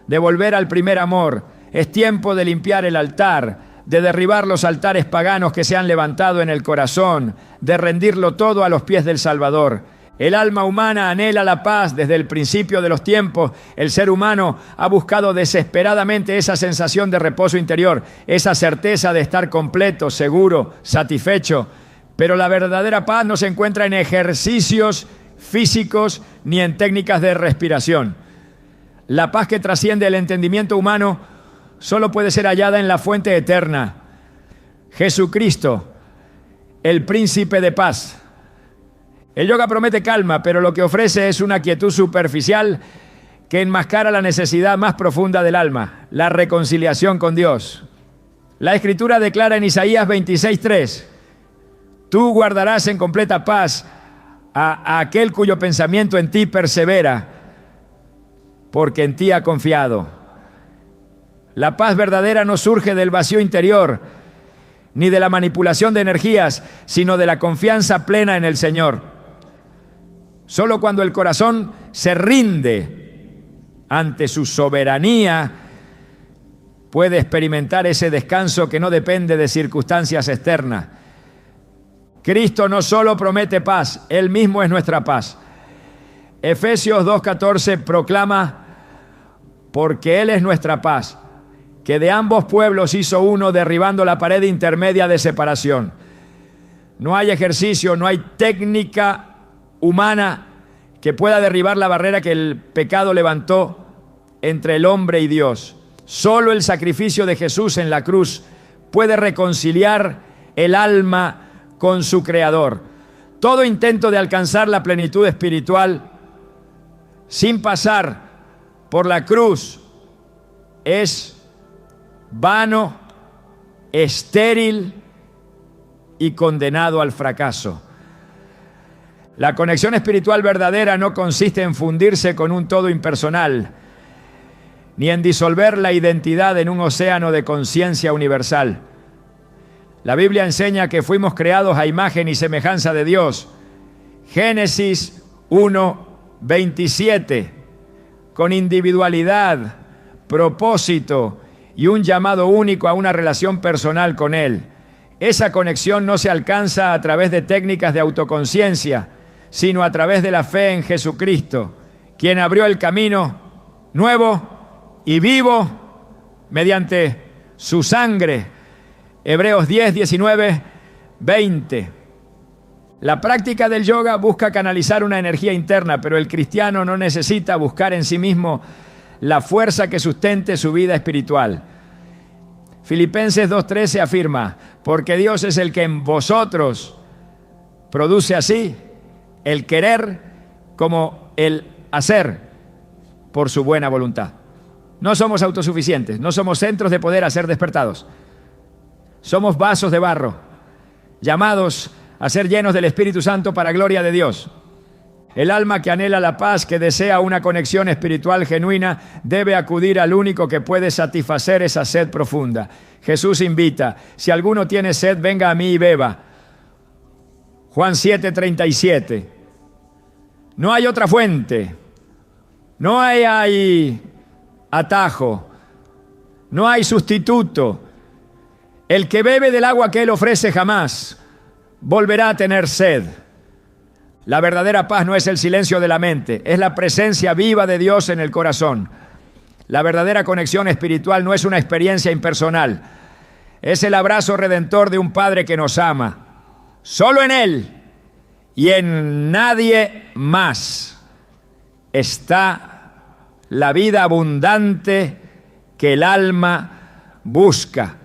de volver al primer amor. Es tiempo de limpiar el altar, de derribar los altares paganos que se han levantado en el corazón, de rendirlo todo a los pies del Salvador. El alma humana anhela la paz desde el principio de los tiempos. El ser humano ha buscado desesperadamente esa sensación de reposo interior, esa certeza de estar completo, seguro, satisfecho. Pero la verdadera paz no se encuentra en ejercicios físicos ni en técnicas de respiración. La paz que trasciende el entendimiento humano solo puede ser hallada en la fuente eterna, Jesucristo, el príncipe de paz. El yoga promete calma, pero lo que ofrece es una quietud superficial que enmascara la necesidad más profunda del alma, la reconciliación con Dios. La Escritura declara en Isaías 26:3, tú guardarás en completa paz a aquel cuyo pensamiento en ti persevera, porque en ti ha confiado. La paz verdadera no surge del vacío interior, ni de la manipulación de energías, sino de la confianza plena en el Señor. Solo cuando el corazón se rinde ante su soberanía, puede experimentar ese descanso que no depende de circunstancias externas. Cristo no solo promete paz, Él mismo es nuestra paz. Efesios 2:14 proclama, porque Él es nuestra paz, que de ambos pueblos hizo uno, derribando la pared intermedia de separación. No hay ejercicio, no hay técnica humana que pueda derribar la barrera que el pecado levantó entre el hombre y Dios. Solo el sacrificio de Jesús en la cruz puede reconciliar el alma con su Creador. Todo intento de alcanzar la plenitud espiritual sin pasar por la cruz es vano, estéril y condenado al fracaso. La conexión espiritual verdadera no consiste en fundirse con un todo impersonal, ni en disolver la identidad en un océano de conciencia universal. La Biblia enseña que fuimos creados a imagen y semejanza de Dios. Génesis 1:27, con individualidad, propósito y un llamado único a una relación personal con Él. Esa conexión no se alcanza a través de técnicas de autoconciencia, sino a través de la fe en Jesucristo, quien abrió el camino nuevo y vivo mediante su sangre. Hebreos 10, 19, 20. La práctica del yoga busca canalizar una energía interna, pero el cristiano no necesita buscar en sí mismo la fuerza que sustente su vida espiritual. Filipenses 2:13 afirma, porque Dios es el que en vosotros produce así el querer como el hacer por su buena voluntad. No somos autosuficientes, no somos centros de poder a ser despertados. Somos vasos de barro, llamados a ser llenos del Espíritu Santo para gloria de Dios. El alma que anhela la paz, que desea una conexión espiritual genuina, debe acudir al único que puede satisfacer esa sed profunda. Jesús invita, si alguno tiene sed, venga a mí y beba. Juan 7:37. No hay otra fuente, no hay atajo, no hay sustituto. El que bebe del agua que Él ofrece jamás volverá a tener sed. La verdadera paz no es el silencio de la mente, es la presencia viva de Dios en el corazón. La verdadera conexión espiritual no es una experiencia impersonal, es el abrazo redentor de un Padre que nos ama. Solo en Él y en nadie más está la vida abundante que el alma busca.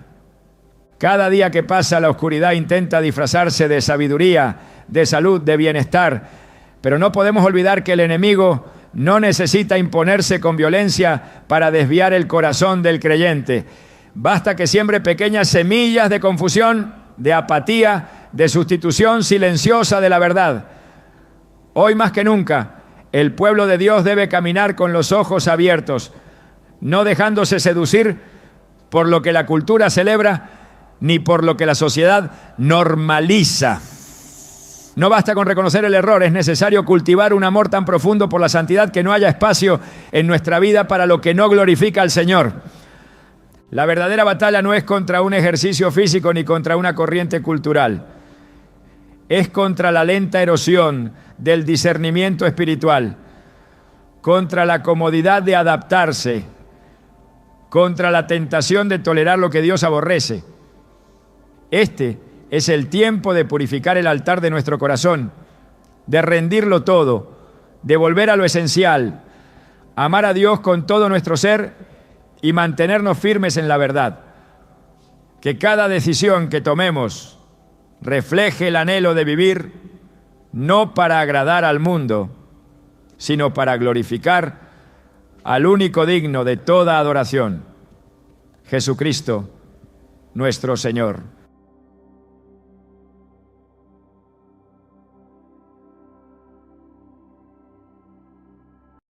Cada día que pasa, la oscuridad intenta disfrazarse de sabiduría, de salud, de bienestar, pero no podemos olvidar que el enemigo no necesita imponerse con violencia para desviar el corazón del creyente. Basta que siembre pequeñas semillas de confusión, de apatía, de sustitución silenciosa de la verdad. Hoy más que nunca, el pueblo de Dios debe caminar con los ojos abiertos, no dejándose seducir por lo que la cultura celebra, ni por lo que la sociedad normaliza. No basta con reconocer el error, es necesario cultivar un amor tan profundo por la santidad que no haya espacio en nuestra vida para lo que no glorifica al Señor. La verdadera batalla no es contra un ejercicio físico ni contra una corriente cultural. Es contra la lenta erosión del discernimiento espiritual, contra la comodidad de adaptarse, contra la tentación de tolerar lo que Dios aborrece. Este es el tiempo de purificar el altar de nuestro corazón, de rendirlo todo, de volver a lo esencial, amar a Dios con todo nuestro ser y mantenernos firmes en la verdad. Que cada decisión que tomemos refleje el anhelo de vivir no para agradar al mundo, sino para glorificar al único digno de toda adoración, Jesucristo, nuestro Señor.